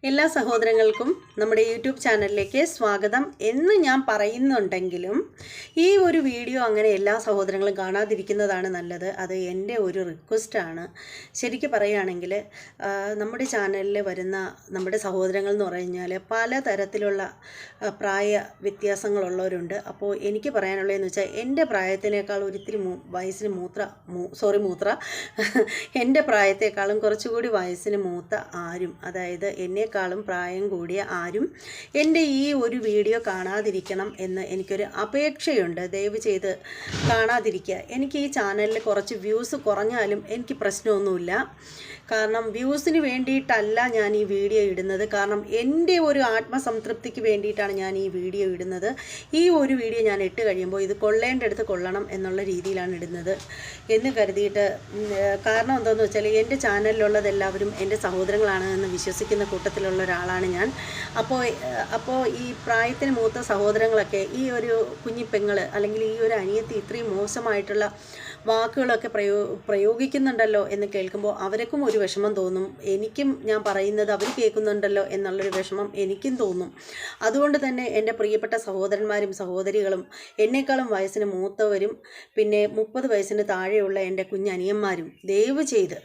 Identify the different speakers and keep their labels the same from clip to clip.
Speaker 1: എല്ലാ സഹോദരങ്ങൾക്കും നമ്മുടെ യൂട്യൂബ് ചാനലിലേക്ക് സ്വാഗതം എന്ന് ഞാൻ പറയുന്നുണ്ടെങ്കിലും ഈ ഒരു വീഡിയോ അങ്ങനെ എല്ലാ സഹോദരങ്ങളും കാണാതിരിക്കുന്നതാണ് നല്ലത്. അത് എൻ്റെ ഒരു റിക്വസ്റ്റാണ്. ശരിക്കും പറയുകയാണെങ്കിൽ നമ്മുടെ ചാനലിൽ വരുന്ന നമ്മുടെ സഹോദരങ്ങൾ എന്ന് പറഞ്ഞാൽ പലതരത്തിലുള്ള പ്രായ വ്യത്യാസങ്ങളുള്ളവരുണ്ട്. അപ്പോൾ എനിക്ക് പറയാനുള്ളതെന്ന് വെച്ചാൽ എൻ്റെ പ്രായത്തിനേക്കാൾ ഒരിത്തിരി വയസ്സിന് മൂത്ര എൻ്റെ പ്രായത്തേക്കാളും കുറച്ചുകൂടി വയസ്സിന് മൂത്ത ആരും, അതായത് എന്നെ ും പ്രായം കൂടിയ ആരും എൻ്റെ ഈ ഒരു വീഡിയോ കാണാതിരിക്കണം എന്ന് എനിക്കൊരു അപേക്ഷയുണ്ട്. ദയവ് ചെയ്ത് കാണാതിരിക്കുക. എനിക്ക് ഈ ചാനലിൽ കുറച്ച് വ്യൂസ് കുറഞ്ഞാലും എനിക്ക് പ്രശ്നമൊന്നുമില്ല. കാരണം വ്യൂസിന് വേണ്ടിയിട്ടല്ല ഞാൻ ഈ വീഡിയോ ഇടുന്നത്. കാരണം എൻ്റെ ഒരു ആത്മസംതൃപ്തിക്ക് വേണ്ടിയിട്ടാണ് ഞാൻ ഈ വീഡിയോ ഇടുന്നത്. ഈ ഒരു വീഡിയോ ഞാൻ ഇട്ട് കഴിയുമ്പോൾ ഇത് കൊള്ളേണ്ടടുത്ത് കൊള്ളണം എന്നുള്ള രീതിയിലാണ് ഇടുന്നത് എന്ന് കരുതിയിട്ട്. കാരണം എന്താണെന്ന് വെച്ചാൽ എൻ്റെ ചാനലിലുള്ളതെല്ലാവരും എൻ്റെ സഹോദരങ്ങളാണ് എന്ന് വിശ്വസിക്കുന്ന കൂട്ടത്തിലുള്ള ഒരാളാണ് ഞാൻ. അപ്പോൾ ഈ പ്രായത്തിന് മൂത്ത സഹോദരങ്ങളൊക്കെ ഈ ഒരു കുഞ്ഞിപ്പെങ്ങൾ അല്ലെങ്കിൽ ഈ ഒരു അനിയത്തി ഇത്രയും മോശമായിട്ടുള്ള വാക്കുകളൊക്കെ പ്രയോഗിക്കുന്നുണ്ടല്ലോ എന്ന് കേൾക്കുമ്പോൾ അവർക്കും ഒരു വിഷമം തോന്നും. എനിക്കും ഞാൻ പറയുന്നത് അവർ കേൾക്കുന്നുണ്ടല്ലോ എന്നുള്ളൊരു വിഷമം എനിക്കും തോന്നും. അതുകൊണ്ട് തന്നെ എൻ്റെ പ്രിയപ്പെട്ട സഹോദരന്മാരും സഹോദരികളും എന്നേക്കാളും വയസ്സിന് മൂത്തവരും പിന്നെ 30 വയസ്സിന് താഴെയുള്ള എൻ്റെ കുഞ്ഞനിയന്മാരും ദയവ് ചെയ്ത്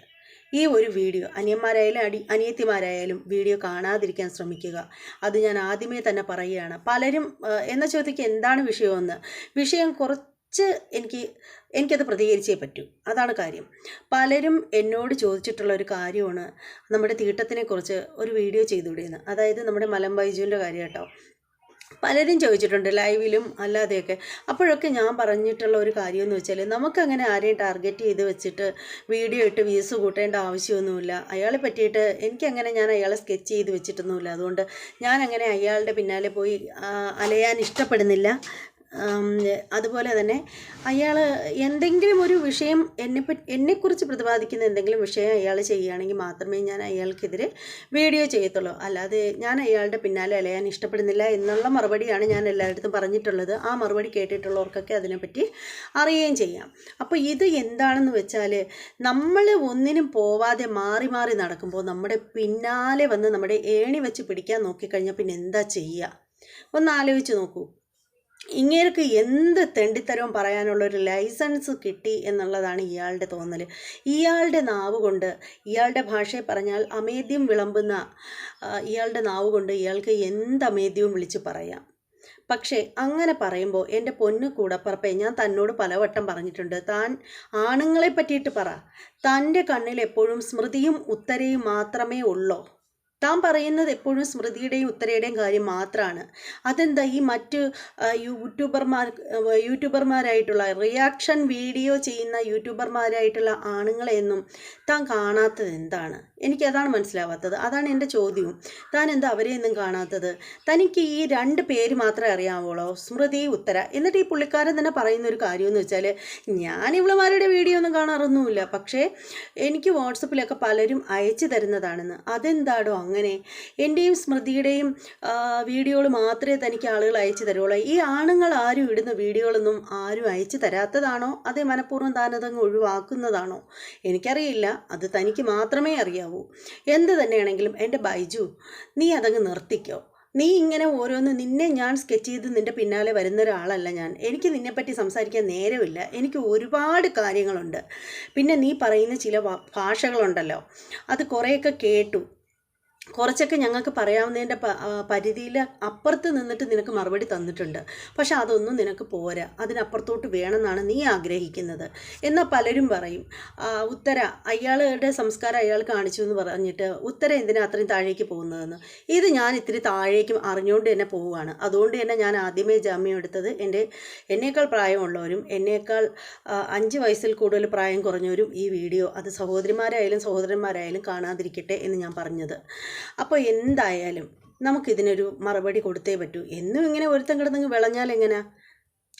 Speaker 1: ഈ ഒരു വീഡിയോ അനിയന്മാരായാലും അനിയത്തിമാരായാലും വീഡിയോ കാണാതിരിക്കാൻ ശ്രമിക്കുക. അത് ഞാൻ ആദ്യമേ തന്നെ പറയുകയാണ്. പലരും എന്ന ചോദ്യക്ക് എന്താണ് വിഷയമെന്ന്, വിഷയം എനിക്കത് പ്രതികരിച്ചേ പറ്റൂ. അതാണ് കാര്യം. പലരും എന്നോട് ചോദിച്ചിട്ടുള്ള ഒരു കാര്യമാണ് നമ്മുടെ തീട്ടത്തിനെക്കുറിച്ച് ഒരു വീഡിയോ ചെയ്തുകൂടിയെന്ന്. അതായത് നമ്മുടെ മലം ബൈജുവിൻ്റെ കാര്യം കേട്ടോ. പലരും ചോദിച്ചിട്ടുണ്ട് ലൈവിലും അല്ലാതെയൊക്കെ. അപ്പോഴൊക്കെ ഞാൻ പറഞ്ഞിട്ടുള്ള ഒരു കാര്യമെന്ന് വെച്ചാൽ നമുക്കങ്ങനെ ആരെയും ടാർഗറ്റ് ചെയ്ത് വെച്ചിട്ട് വീഡിയോ ഇട്ട് വ്യൂസ് കൂട്ടേണ്ട ആവശ്യമൊന്നുമില്ല. അയാളെ പറ്റിയിട്ട് ഞാൻ അയാളെ സ്കെച്ച് ചെയ്ത് വെച്ചിട്ടൊന്നുമില്ല. അതുകൊണ്ട് ഞാൻ അങ്ങനെ അയാളുടെ പിന്നാലെ പോയി അലയാൻ ഇഷ്ടപ്പെടുന്നില്ല. അതുപോലെ തന്നെ അയാൾ എന്തെങ്കിലും ഒരു വിഷയം എന്നെക്കുറിച്ച് പ്രതിപാദിക്കുന്ന എന്തെങ്കിലും വിഷയം അയാൾ ചെയ്യുകയാണെങ്കിൽ മാത്രമേ ഞാൻ അയാൾക്കെതിരെ വീഡിയോ ചെയ്യത്തുള്ളൂ. അല്ലാതെ ഞാൻ അയാളുടെ പിന്നാലെ അലയാൻ ഇഷ്ടപ്പെടുന്നില്ല എന്നുള്ള മറുപടിയാണ് ഞാൻ എല്ലായിടത്തും പറഞ്ഞിട്ടുള്ളത്. ആ മറുപടി കേട്ടിട്ടുള്ളവർക്കൊക്കെ അതിനെപ്പറ്റി അറിയുകയും ചെയ്യാം. അപ്പോൾ ഇത് എന്താണെന്ന് വെച്ചാൽ നമ്മൾ ഒന്നിനും പോവാതെ മാറി മാറി നടക്കുമ്പോൾ നമ്മുടെ പിന്നാലെ വന്ന് നമ്മുടെ ഏണി വെച്ച് പിടിക്കാൻ നോക്കിക്കഴിഞ്ഞാൽ പിന്നെ എന്താ ചെയ്യുക? ഒന്ന് ആലോചിച്ച് നോക്കൂ. ഇങ്ങേർക്ക് എന്ത് തെണ്ടിത്തരവും പറയാനുള്ളൊരു ലൈസൻസ് കിട്ടി എന്നുള്ളതാണ് ഇയാളുടെ തോന്നൽ. ഇയാളുടെ നാവ് കൊണ്ട്, ഇയാളുടെ ഭാഷയെ പറഞ്ഞാൽ അമേദ്യം വിളമ്പുന്ന ഇയാളുടെ നാവ് കൊണ്ട് ഇയാൾക്ക് എന്ത് അമേദ്യവും വിളിച്ച് പറയാം. പക്ഷേ അങ്ങനെ പറയുമ്പോൾ എൻ്റെ പൊന്നു കൂടപ്പറപ്പേ, ഞാൻ തന്നോട് പലവട്ടം പറഞ്ഞിട്ടുണ്ട്, താൻ ആണുങ്ങളെ പറ്റിയിട്ട് പറ. തൻ്റെ കണ്ണിൽ എപ്പോഴും സ്മൃതിയും ഉത്തരയും മാത്രമേ ഉള്ളൂ. താൻ പറയുന്നത് എപ്പോഴും സ്മൃതിയുടെയും ഉത്തരയുടെയും കാര്യം മാത്രമാണ്. അതെന്താ ഈ മറ്റ് യൂട്യൂബർമാരായിട്ടുള്ള റിയാക്ഷൻ വീഡിയോ ചെയ്യുന്ന യൂട്യൂബർമാരായിട്ടുള്ള ആണുങ്ങളെയൊന്നും താൻ കാണാത്തത് എന്താണ്? എനിക്കതാണ് മനസ്സിലാവാത്തത്. അതാണ് എൻ്റെ ചോദ്യവും. താൻ എന്താ അവരെയൊന്നും കാണാത്തത്? തനിക്ക് ഈ 2 പേര് മാത്രമേ അറിയാവുള്ളൂ, സ്മൃതി, ഉത്തര. എന്നിട്ട് ഈ പുള്ളിക്കാരൻ തന്നെ പറയുന്നൊരു കാര്യമെന്ന് വെച്ചാൽ ഞാൻ ഇവളുമാരുടെ വീഡിയോ ഒന്നും കാണാറൊന്നുമില്ല, പക്ഷേ എനിക്ക് വാട്സപ്പിലൊക്കെ പലരും അയച്ചു തരുന്നതാണെന്ന്. അതെന്താടോ അങ്ങനെ? എൻ്റെയും സ്മൃതിയുടെയും വീഡിയോകൾ മാത്രമേ തനിക്ക് ആളുകൾ അയച്ചു തരുള്ളൂ. ഈ ആണുങ്ങൾ ആരും ഇടുന്ന വീഡിയോകളൊന്നും ആരും അയച്ചു തരാത്തതാണോ? അതേ മനഃപൂർവ്വം താനതങ്ങ് ഒഴിവാക്കുന്നതാണോ? എനിക്കറിയില്ല. അത് തനിക്ക് മാത്രമേ അറിയാവൂ. എന്ത് തന്നെയാണെങ്കിലും എൻ്റെ ബൈജു, നീ അതങ്ങ് നിർത്തിക്കോ. നീ ഇങ്ങനെ ഓരോന്ന് നിന്നെ ഞാൻ സ്കെച്ച് ചെയ്ത് നിൻ്റെ പിന്നാലെ വരുന്ന ഒരാളല്ല ഞാൻ. എനിക്ക് നിന്നെപ്പറ്റി സംസാരിക്കാൻ നേരമില്ല. എനിക്ക് ഒരുപാട് കാര്യങ്ങളുണ്ട്. പിന്നെ നീ പറയുന്ന ചില ഭാഷകളുണ്ടല്ലോ, അത് കുറേയൊക്കെ കേട്ടു. കുറച്ചൊക്കെ ഞങ്ങൾക്ക് പറയാവുന്നതിൻ്റെ പരിധിയിൽ അപ്പുറത്ത് നിന്നിട്ട് നിനക്ക് മറുപടി തന്നിട്ടുണ്ട്. പക്ഷെ അതൊന്നും നിനക്ക് പോരാ. അതിനപ്പുറത്തോട്ട് വേണമെന്നാണ് നീ ആഗ്രഹിക്കുന്നത്. എന്നാൽ പലരും പറയും ഉത്തര അയാളുടെ സംസ്കാരം അയാൾ കാണിച്ചു എന്ന് പറഞ്ഞിട്ട് ഉത്തര എന്തിനാ അത്രയും താഴേക്ക് പോകുന്നതെന്ന്. ഇത് ഞാൻ ഇത്തിരി താഴേക്ക് അറിഞ്ഞുകൊണ്ട് തന്നെ പോവുകയാണ്. അതുകൊണ്ട് തന്നെ ഞാൻ ആദ്യമേ ജാമ്യം എടുത്തത് എന്നേക്കാൾ പ്രായമുള്ളവരും എന്നേക്കാൾ 5 വയസ്സിൽ കൂടുതൽ പ്രായം കുറഞ്ഞവരും ഈ വീഡിയോ, അത് സഹോദരിമാരായാലും സഹോദരന്മാരായാലും കാണാതിരിക്കട്ടെ എന്ന് ഞാൻ പറഞ്ഞത്. അപ്പോൾ എന്തായാലും നമുക്കിതിനൊരു മറുപടി കൊടുത്തേ പറ്റൂ. എന്നും ഇങ്ങനെ ഒരുത്തം കിടന്നെങ്കിൽ വിളഞ്ഞാൽ എങ്ങനെയാ?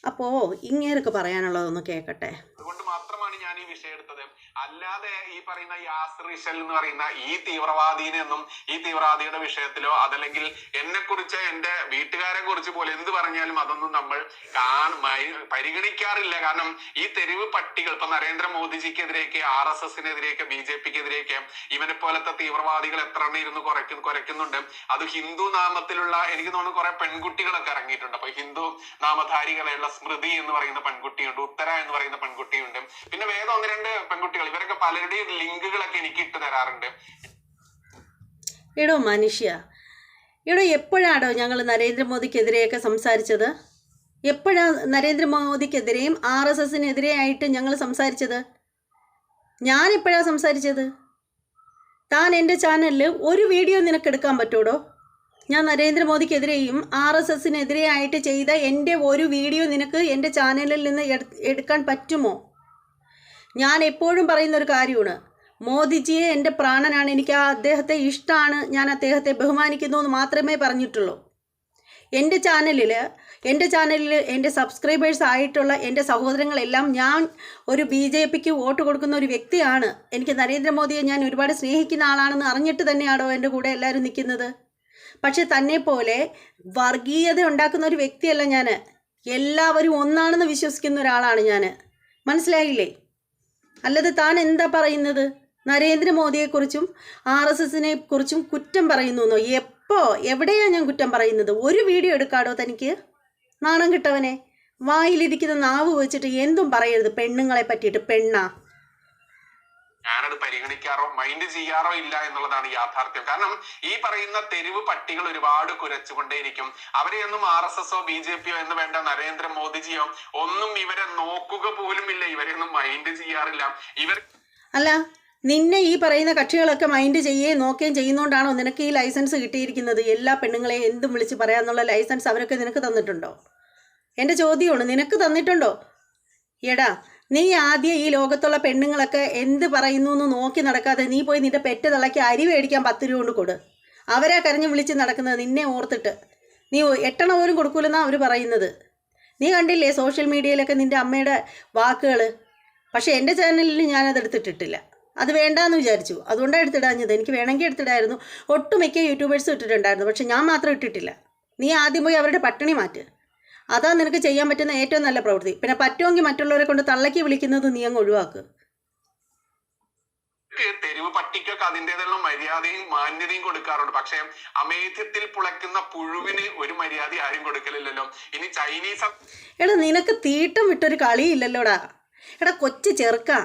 Speaker 1: അപ്പോൾ ഇങ്ങേരൊക്കെ പറയാനുള്ളതൊന്ന് കേൾക്കട്ടെ.
Speaker 2: അതുകൊണ്ട് മാത്രമാണ് ഞാൻ ഈ വിഷയം എടുത്തത്. അല്ലാതെ ഈ പറയുന്ന യാസിർ ഇശൽ എന്ന് പറയുന്ന ഈ തീവ്രവാദിനെയൊന്നും ഈ തീവ്രവാദിയുടെ വിഷയത്തിലോ അതല്ലെങ്കിൽ എന്നെ കുറിച്ച് എന്റെ വീട്ടുകാരെ കുറിച്ച് പോലെ എന്ത് പറഞ്ഞാലും അതൊന്നും നമ്മൾ പരിഗണിക്കാറില്ല. കാരണം ഈ തെരുവ് പട്ടികൾ ഇപ്പൊ നരേന്ദ്രമോദിജിക്കെതിരെയൊക്കെ RSSനെതിരെയൊക്കെ BJPക്കെതിരെയൊക്കെ ഇവനെ പോലത്തെ തീവ്രവാദികൾ എത്ര എണ്ണം ഇരുന്ന് കുറയ്ക്കുന്നുണ്ട്. അത് ഹിന്ദു നാമത്തിലുള്ള എനിക്ക് തോന്നുന്നു കുറെ പെൺകുട്ടികളൊക്കെ ഇറങ്ങിയിട്ടുണ്ട്. അപ്പൊ ഹിന്ദു നാമധാരികളെയുള്ള സ്മൃതി എന്ന് പറയുന്ന പെൺകുട്ടിയുണ്ട്, ഉത്തര എന്ന് പറയുന്ന പെൺകുട്ടിയുണ്ട്, പിന്നെ വേറെ ഒന്ന് രണ്ട് പെൺകുട്ടികൾ. ഇവരൊക്കെ പലരുടെയും ലിങ്കുകളൊക്കെ എനിക്ക് ഇട്ട് തരാറുണ്ട്.
Speaker 1: എടോ മനുഷ്യ, എടോ എപ്പോഴാണോ ഞങ്ങൾ നരേന്ദ്രമോദിക്കെതിരെയൊക്കെ സംസാരിച്ചത്? എപ്പോഴാണ് നരേന്ദ്രമോദിക്കെതിരെയും RSSനെതിരെയായിട്ട് ഞങ്ങൾ സംസാരിച്ചത്? ഞാൻ എപ്പോഴാണ് സംസാരിച്ചത്? താൻ എൻ്റെ ചാനലിൽ ഒരു വീഡിയോ നിനക്ക് എടുക്കാൻ പറ്റൂടോ? ഞാൻ നരേന്ദ്രമോദിക്കെതിരെയും RSSനെതിരെയായിട്ട് ചെയ്ത എൻ്റെ ഒരു വീഡിയോ നിനക്ക് എൻ്റെ ചാനലിൽ നിന്ന് എടുക്കാൻ പറ്റുമോ? ഞാൻ എപ്പോഴും പറയുന്നൊരു കാര്യമാണ്, മോദിജിയെ എൻ്റെ പ്രാണനാണ്, എനിക്ക് അദ്ദേഹത്തെ ഇഷ്ടമാണ്, ഞാൻ അദ്ദേഹത്തെ ബഹുമാനിക്കുന്നു എന്ന് മാത്രമേ പറഞ്ഞിട്ടുള്ളൂ. എൻ്റെ ചാനലിൽ എൻ്റെ സബ്സ്ക്രൈബേഴ്സ് ആയിട്ടുള്ള എൻ്റെ സഹോദരങ്ങളെല്ലാം ഞാൻ ഒരു BJPക്ക് വോട്ട് കൊടുക്കുന്ന ഒരു വ്യക്തിയാണ്. എനിക്ക് നരേന്ദ്രമോദിയെ ഞാൻ ഒരുപാട് സ്നേഹിക്കുന്ന ആളാണെന്ന് അറിഞ്ഞിട്ട് തന്നെയാണോ എൻ്റെ കൂടെ എല്ലാവരും നിൽക്കുന്നത്? പക്ഷെ തന്നെ പോലെ വർഗീയത ഉണ്ടാക്കുന്ന ഒരു വ്യക്തിയല്ല ഞാൻ. എല്ലാവരും ഒന്നാണെന്ന് വിശ്വസിക്കുന്ന ഒരാളാണ് ഞാൻ. മനസ്സിലായില്ലേ? അല്ലാതെ താൻ എന്താ പറയുന്നത്? നരേന്ദ്രമോദിയെക്കുറിച്ചും RSSനെ കുറിച്ചും കുറ്റം പറയുന്നു. എവിടെയാണ് ഞാൻ കുറ്റം പറയുന്നത്? ഒരു വീഡിയോ എടുക്കാടോ തനിക്ക്? നാണം കിട്ടവനെ, വായിലിരിക്കുന്ന നാവ് വെച്ചിട്ട് എന്തും പറയരുത് പെണ്ണുങ്ങളെ പറ്റിയിട്ട്. പെണ്ണാ?
Speaker 2: ഞാനത് പരിഗണിക്കാറോ മൈൻഡ് ചെയ്യാറോ ഇല്ല എന്നുള്ളതാണ് യാഥാർത്ഥ്യം. കാരണം ഈ പറയുന്ന തെരുവ് പട്ടികൾ ഒരുപാട് കുരച്ചുകൊണ്ടേയിരിക്കും. അവരെയൊന്നും RSSോ BJPയോ എന്ന് വേണ്ട നരേന്ദ്രമോദിജിയോ ഒന്നും ഇവരെ നോക്കുക പോലുമില്ല. ഇവരെയൊന്നും മൈൻഡ് ചെയ്യാറില്ല.
Speaker 1: അല്ല, നിന്നെ ഈ പറയുന്ന കക്ഷികളൊക്കെ മൈൻഡ് നോക്കുകയും ചെയ്യുന്നതുകൊണ്ടാണോ നിനക്ക് ഈ ലൈസൻസ് കിട്ടിയിരിക്കുന്നത്? എല്ലാ പെണ്ണുങ്ങളെയും എന്തും വിളിച്ച് പറയാമെന്നുള്ള ലൈസൻസ് അവരൊക്കെ നിനക്ക് തന്നിട്ടുണ്ടോ? എൻ്റെ ചോദ്യമാണ്, നിനക്ക് തന്നിട്ടുണ്ടോ? എടാ, നീ ആദ്യം ഈ ലോകത്തുള്ള പെണ്ണുങ്ങളൊക്കെ എന്ത് പറയുന്നു എന്ന് നോക്കി നടക്കാതെ നീ പോയി നിന്റെ പെറ്റ് തളയ്ക്ക് അരി മേടിക്കാൻ 10 രൂപ കൊണ്ട് കൊടു. അവരെ കരഞ്ഞ് വിളിച്ച് നടക്കുന്നത് നിന്നെ ഓർത്തിട്ട്. നീ 8 പോലും കൊടുക്കൂലെന്നാണ് അവർ പറയുന്നത്. നീ കണ്ടില്ലേ സോഷ്യൽ മീഡിയയിലൊക്കെ നിൻ്റെ അമ്മയുടെ വാക്കുകൾ? പക്ഷേ എൻ്റെ ചാനലിൽ ഞാനത് എടുത്തിട്ടിട്ടില്ല. അത് വേണ്ടാന്ന് വിചാരിച്ചു, അതുകൊണ്ടാണ് എടുത്തിടാഞ്ഞത്. എനിക്ക് വേണമെങ്കിൽ എടുത്തിടായിരുന്നു. ഒട്ടുമിക്ക യൂട്യൂബേഴ്സും ഇട്ടിട്ടുണ്ടായിരുന്നു, പക്ഷെ ഞാൻ മാത്രം ഇട്ടിട്ടില്ല. നീ ആദ്യം പോയി അവരുടെ പട്ടിണി മാറ്റ്. അതാ നിനക്ക് ചെയ്യാൻ പറ്റുന്ന ഏറ്റവും നല്ല പ്രവൃത്തി. പിന്നെ പറ്റുമെങ്കിൽ മറ്റുള്ളവരെ കൊണ്ട് തള്ളക്കി വിളിക്കുന്നത് നീ അങ്ങ് ഒഴിവാക്ക്.
Speaker 2: തെരുവ് പട്ടിക്കൊക്കെ അതിൻ്റെതായുള്ള മര്യാദയും മാന്യതയും കൊടുക്കാറുണ്ട്. പക്ഷെ അമേധ്യത്തിൽ പുളയ്ക്കുന്ന പുഴുവിന് ഒരു മര്യാദ ആരും കൊടുക്കലില്ലല്ലോ. ഇനി ചൈനീസ്
Speaker 1: എടാ, നിനക്ക് തീട്ടം വിട്ടൊരു കളിയില്ലല്ലോടാ. എടാ കൊച്ചു ചെറുക്കാ,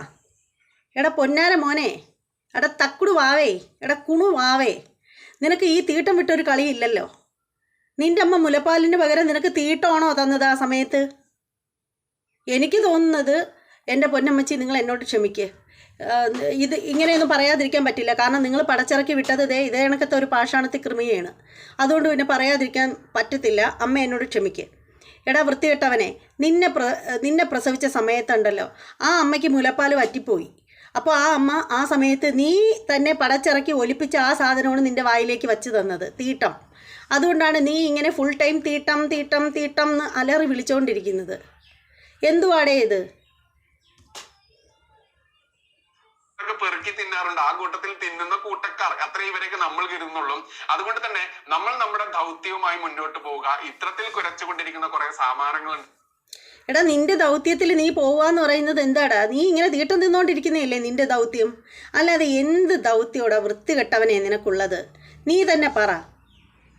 Speaker 1: എടാ പൊന്നാര മോനെ, എടാ തക്കുടു വാവേ, എടാ കുണു വാവേ, നിനക്ക് ഈ തീട്ടം വിട്ടൊരു കളിയില്ലല്ലോ. നിൻ്റെ അമ്മ മുലപ്പാലിന് പകരം നിനക്ക് തീട്ടമാണോ തന്നത് ആ സമയത്ത്? എനിക്ക് തോന്നുന്നത്, എൻ്റെ പൊന്നമ്മച്ചി നിങ്ങൾ എന്നോട് ക്ഷമിക്കുക. ഇത് ഇങ്ങനെയൊന്നും പറയാതിരിക്കാൻ പറ്റില്ല. കാരണം നിങ്ങൾ പടച്ചിറക്കി വിട്ടത് ഇതേ കണക്കത്തെ ഒരു പാഷാണത്തി കൃമിയാണ്. അതുകൊണ്ട് പിന്നെ പറയാതിരിക്കാൻ പറ്റത്തില്ല. അമ്മ എന്നോട് ക്ഷമിക്കുക. എടാ വൃത്തികെട്ടവനെ, നിന്നെ പ്രസവിച്ച സമയത്തുണ്ടല്ലോ, ആ അമ്മയ്ക്ക് മുലപ്പാൽ വറ്റിപ്പോയി. അപ്പോൾ ആ അമ്മ ആ സമയത്ത് നീ തന്നെ പടച്ചിറക്കി ഒലിപ്പിച്ച ആ സാധനമാണ് നിൻ്റെ വായിലേക്ക് വച്ച് തന്നത്, തീട്ടം. അതുകൊണ്ടാണ് നീ ഇങ്ങനെ ഫുൾ ടൈം തീട്ടം തീട്ടം തീട്ടം എന്ന് അലറി വിളിച്ചുകൊണ്ടിരിക്കുന്നത്. എന്തുവാടേ ഇത്?
Speaker 2: പെറുക്കി തിന്നാറുണ്ട്. ആ കൂട്ടത്തിൽ തിന്നുന്ന കൂട്ടക്കാർ അത്രേ ഇവരൊക്കെ നമ്മൾ കരുതുന്നുള്ളൂ. അതുകൊണ്ട് തന്നെ നമ്മൾ നമ്മുടെ ദൗത്യവുമായി മുന്നോട്ട് പോവുക. ഇത്തരത്തിൽ കുരച്ചുകൊണ്ടിരിക്കുന്ന കുറെ സാമാനങ്ങളുണ്ട്.
Speaker 1: എടാ, നിന്റെ ദൗത്യത്തിൽ നീ പോവാന്ന് പറയുന്നത് എന്താടാ? നീ ഇങ്ങനെ തീട്ടം തിന്നുകൊണ്ടിരിക്കുന്നതല്ലേ നിന്റെ ദൗത്യം? അല്ലാതെ എന്ത് ദൗത്യോടാ വൃത്തികെട്ടവനെ നിനക്കുള്ളത്? നീ തന്നെ പറ.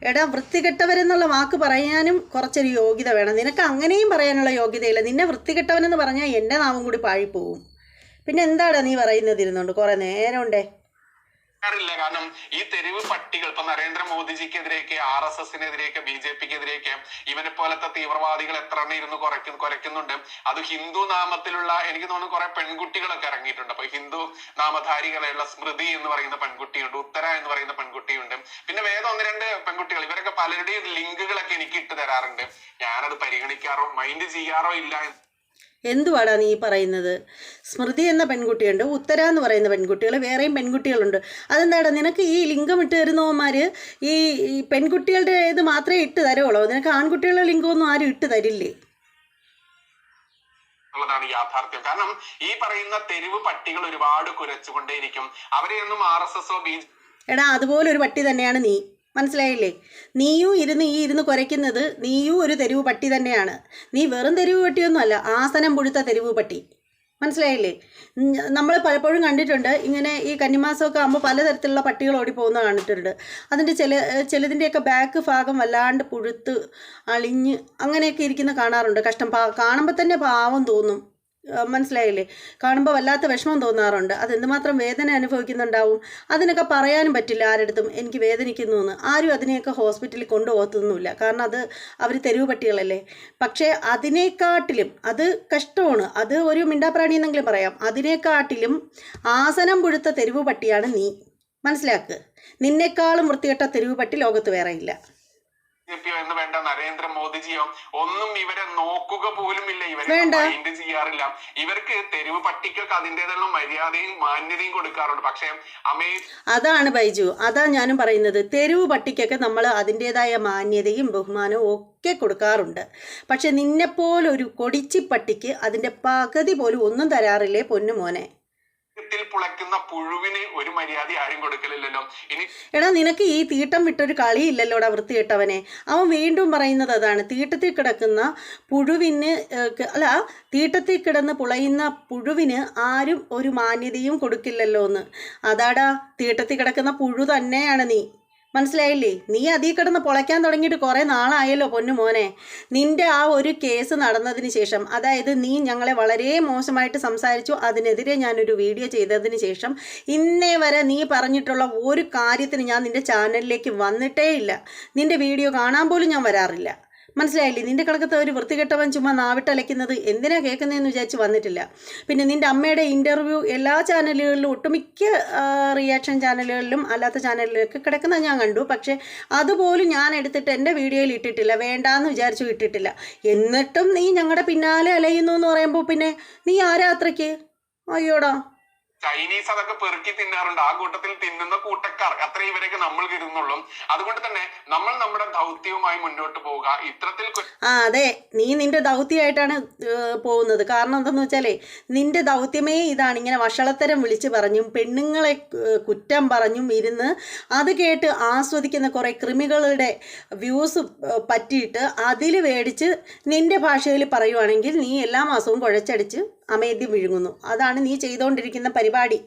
Speaker 1: എടാ, വൃത്തികെട്ടവരെന്നുള്ള വാക്ക് പറയാനും കുറച്ചൊരു യോഗ്യത വേണം. നിനക്ക് അങ്ങനെയും പറയാനുള്ള യോഗ്യതയില്ല. നിന്നെ വൃത്തികെട്ടവനെന്ന് പറഞ്ഞാൽ എൻ്റെ നാവും കൂടി പാഴിപ്പോവും. പിന്നെ എന്താടാ നീ പറയുന്നത് ഇരുന്നുകൊണ്ട് കുറേ നേരം ഉണ്ടേ?
Speaker 2: കാരണം ഈ തെരുവ് പട്ടികൾ ഇപ്പൊ നരേന്ദ്രമോദിജിക്കെതിരെയൊക്കെ RSSനെതിരെയൊക്കെ BJPക്കെതിരെയൊക്കെ ഇവനെ പോലത്തെ തീവ്രവാദികൾ എത്ര എണ്ണം ഇരുന്ന് കുറയ്ക്കുന്നുണ്ട്. അത് ഹിന്ദു നാമത്തിലുള്ള എനിക്ക് തോന്നുന്നു കുറെ പെൺകുട്ടികളൊക്കെ ഇറങ്ങിയിട്ടുണ്ട്. അപ്പൊ ഹിന്ദു നാമധാരികളെയുള്ള സ്മൃതി എന്ന് പറയുന്ന പെൺകുട്ടിയുണ്ട്, ഉത്തര എന്ന് പറയുന്ന പെൺകുട്ടിയുണ്ട്, പിന്നെ വേറെ ഒന്ന് രണ്ട് പെൺകുട്ടികൾ. ഇവരൊക്കെ പലരുടെയും ലിങ്കുകളൊക്കെ എനിക്ക് ഇട്ട് തരാറുണ്ട്. ഞാനത് പരിഗണിക്കാറോ മൈൻഡ് ചെയ്യാറോ ഇല്ല.
Speaker 1: എന്തുവാടാ നീ പറയുന്നത്? സ്മൃതി എന്ന പെൺകുട്ടിയുണ്ട്, ഉത്തര എന്ന് പറയുന്ന പെൺകുട്ടികൾ, വേറെയും പെൺകുട്ടികളുണ്ട്. അതെന്താടാ നിനക്ക് ഈ ലിംഗം ഇട്ട് തരുന്നവന്മാർ ഈ പെൺകുട്ടികളുടെ ഇത് മാത്രമേ ഇട്ട് തരുള്ളൂ? നിനക്ക് ആൺകുട്ടികളുടെ ലിംഗമൊന്നും ആരും ഇട്ട് തരില്ലേ?
Speaker 2: ഉള്ളതാണ് യാഥാർത്ഥ്യം. കാരണം ഈ പറയുന്ന തെരുവ് പട്ടികൾ ഒരുപാട് കുരച്ചുകൊണ്ടേയിരിക്കും. അവരെയൊന്നും RSSO
Speaker 1: എടാ അതുപോലെ ഒരു പട്ടി തന്നെയാണ് നീ, മനസ്സിലായില്ലേ? നീയും ഇരുന്ന് കുരയ്ക്കുന്നത് നീയും ഒരു തെരുവ് പട്ടി തന്നെയാണ്. നീ വെറും തെരുവ് പട്ടിയൊന്നുമല്ല, ആസനം പുഴുത്ത തെരുവ് പട്ടി, മനസ്സിലായില്ലേ? നമ്മൾ പലപ്പോഴും കണ്ടിട്ടുണ്ട് ഇങ്ങനെ ഈ കന്നിമാസമൊക്കെ ആകുമ്പോൾ പലതരത്തിലുള്ള പട്ടികൾ ഓടിപ്പോകുന്ന കണ്ടിട്ടുണ്ട്. അതിൻ്റെ ചിലതിൻ്റെയൊക്കെ ബാക്ക് ഭാഗം വല്ലാണ്ട് പുഴുത്ത് അളിഞ്ഞ് അങ്ങനെയൊക്കെ ഇരിക്കുന്ന കാണാറുണ്ട്. കഷ്ടം, കാണുമ്പോൾ തന്നെ പാവം തോന്നും, മനസ്സിലായില്ലേ? കാണുമ്പോൾ വല്ലാത്ത വിഷമം തോന്നാറുണ്ട്. അതെന്തുമാത്രം വേദന അനുഭവിക്കുന്നുണ്ടാവും. അതിനൊക്കെ പറയാനും പറ്റില്ല ആരെടുത്തും എനിക്ക് വേദനിക്കുന്നു എന്ന്. ആരും അതിനെയൊക്കെ ഹോസ്പിറ്റലിൽ കൊണ്ടുപോകത്തൊന്നുമില്ല, കാരണം അത് അവർ തെരുവ് പട്ടികളല്ലേ. പക്ഷേ അതിനേക്കാട്ടിലും അത് കഷ്ടമാണ്, അത് ഒരു മിണ്ടാപ്രാണി എന്നെങ്കിലും പറയാം. അതിനേക്കാട്ടിലും ആസനം പുഴുത്ത തെരുവ് പട്ടിയാണ് നീ, മനസ്സിലാക്ക്. നിന്നെക്കാളും വൃത്തികെട്ട തെരുവ് പട്ടി ലോകത്ത് വേറെയില്ല.
Speaker 2: എന്ന് വേണ്ട നരേന്ദ്രമോദിജിയോ ഒന്നും ഇവരെ നോക്കുക പോലുമില്ല, ഇവരെ മൈൻഡ് ചെയ്യാറില്ല. ഇവർക്ക് തെരുവ് പട്ടികൾക്ക് അതിൻ്റെതായുള്ള മര്യാദയും മാന്യതയും കൊടുക്കാറുണ്ട്. പക്ഷെ
Speaker 1: അതാണ് ബൈജു, അതാ ഞാനും പറയുന്നത്. തെരുവ് പട്ടിക്കൊക്കെ നമ്മൾ അതിൻ്റെതായ മാന്യതയും ബഹുമാനവും ഒക്കെ കൊടുക്കാറുണ്ട്. പക്ഷെ നിന്നെപ്പോലൊരു കൊടിച്ചി പട്ടിക്ക് അതിൻ്റെ പകുതി പോലും ഒന്നും തരാറില്ലേ പൊന്നുമോനെ.
Speaker 2: പുളയ്ക്കുന്ന പുഴുവിന് ഒരു മര്യാദ ആരും കൊടുക്കലില്ലല്ലോ.
Speaker 1: എടാ നിനക്ക് ഈ തീട്ടം വിട്ടൊരു കളിയില്ലല്ലോടാ വൃത്തികെട്ടവനെ. അവൻ വീണ്ടും പറയുന്നത് അതാണ്, തീട്ടത്തിൽ കിടക്കുന്ന പുഴുവിന് അല്ല തീട്ടത്തിൽ കിടന്ന് പുളയുന്ന പുഴുവിന് ആരും ഒരു മാന്യതയും കൊടുക്കില്ലല്ലോ എന്ന്. അതാടാ, തീട്ടത്തിൽ കിടക്കുന്ന പുഴു തന്നെയാണ് നീ, മനസ്സിലായില്ലേ? നീ അതിൽ കിടന്ന് പൊളയ്ക്കാൻ തുടങ്ങിയിട്ട് കുറേ നാളായല്ലോ പൊന്നു മോനെ. നിൻ്റെ ആ ഒരു കേസ് നടന്നതിന് ശേഷം, അതായത് നീ ഞങ്ങളെ വളരെ മോശമായിട്ട് സംസാരിച്ചു, അതിനെതിരെ ഞാനൊരു വീഡിയോ ചെയ്തതിന് ശേഷം ഇന്നേ വരെ നീ പറഞ്ഞിട്ടുള്ള ഒരു കാര്യത്തിന് ഞാൻ നിൻ്റെ ചാനലിലേക്ക് വന്നിട്ടേ ഇല്ല. നിൻ്റെ വീഡിയോ കാണാൻ പോലും ഞാൻ വരാറില്ല, മനസ്സിലായില്ലേ? നിൻ്റെ കിടക്കത്തെ ഒരു വൃത്തികെട്ടവൻ ചുമ്മാ നാവിട്ടലയ്ക്കുന്നത് എന്തിനാ കേൾക്കുന്നതെന്ന് വിചാരിച്ച് വന്നിട്ടില്ല. പിന്നെ നിൻ്റെ അമ്മയുടെ ഇൻ്റർവ്യൂ എല്ലാ ചാനലുകളിലും, ഒട്ടുമിക്ക റിയാക്ഷൻ ചാനലുകളിലും അല്ലാത്ത ചാനലിലൊക്കെ കിടക്കുന്നത് ഞാൻ കണ്ടു. പക്ഷേ അതുപോലും ഞാൻ എടുത്തിട്ട് എൻ്റെ വീഡിയോയിൽ ഇട്ടിട്ടില്ല, വേണ്ടാന്ന് വിചാരിച്ചു ഇട്ടിട്ടില്ല. എന്നിട്ടും നീ ഞങ്ങളുടെ പിന്നാലെ അലയുന്നു എന്ന് പറയുമ്പോൾ പിന്നെ നീ ആരാ അത്രയ്ക്ക്? അയ്യോടാ,
Speaker 2: ചൈനീസ് അതൊക്കെ പെറുക്കി തിന്നാറുണ്ട്. ആ കൂട്ടത്തിൽ തിന്നുന്ന കൂട്ടക്കാർ അത്രേ ഇവരൊക്കെ നമ്മൾ കരുതുന്നുള്ളൂ. അതുകൊണ്ട് തന്നെ നമ്മൾ നമ്മുടെ ദൗത്യവുമായി മുന്നോട്ട് പോവുക. ഇത്തരത്തിൽ
Speaker 1: അതെ, നീ നിന്റെ ദൗത്യമായിട്ടാണ് പോകുന്നത്. കാരണം എന്താണെന്ന് വെച്ചാലേ, നിന്റെ ദൗത്യമേ ഇതാണ്. ഇങ്ങനെ വഷളത്തരം വിളിച്ച് പറഞ്ഞും പെണ്ണുങ്ങളെ കുറ്റം പറഞ്ഞും ഇരുന്ന് അത് കേട്ട് ആസ്വദിക്കുന്ന കുറേ കൃമികളുടെ വ്യൂസ് പറ്റിയിട്ട് അതിൽ മേടിച്ച് നിന്റെ ഭാഷയിൽ പറയുവാണെങ്കിൽ നീ എല്ലാ മാസവും കുഴച്ചടിച്ച് അമേദ്യം വിഴുങ്ങുന്നു. അതാണ് നീ ചെയ്തുകൊണ്ടിരിക്കുന്ന പരിപാടി.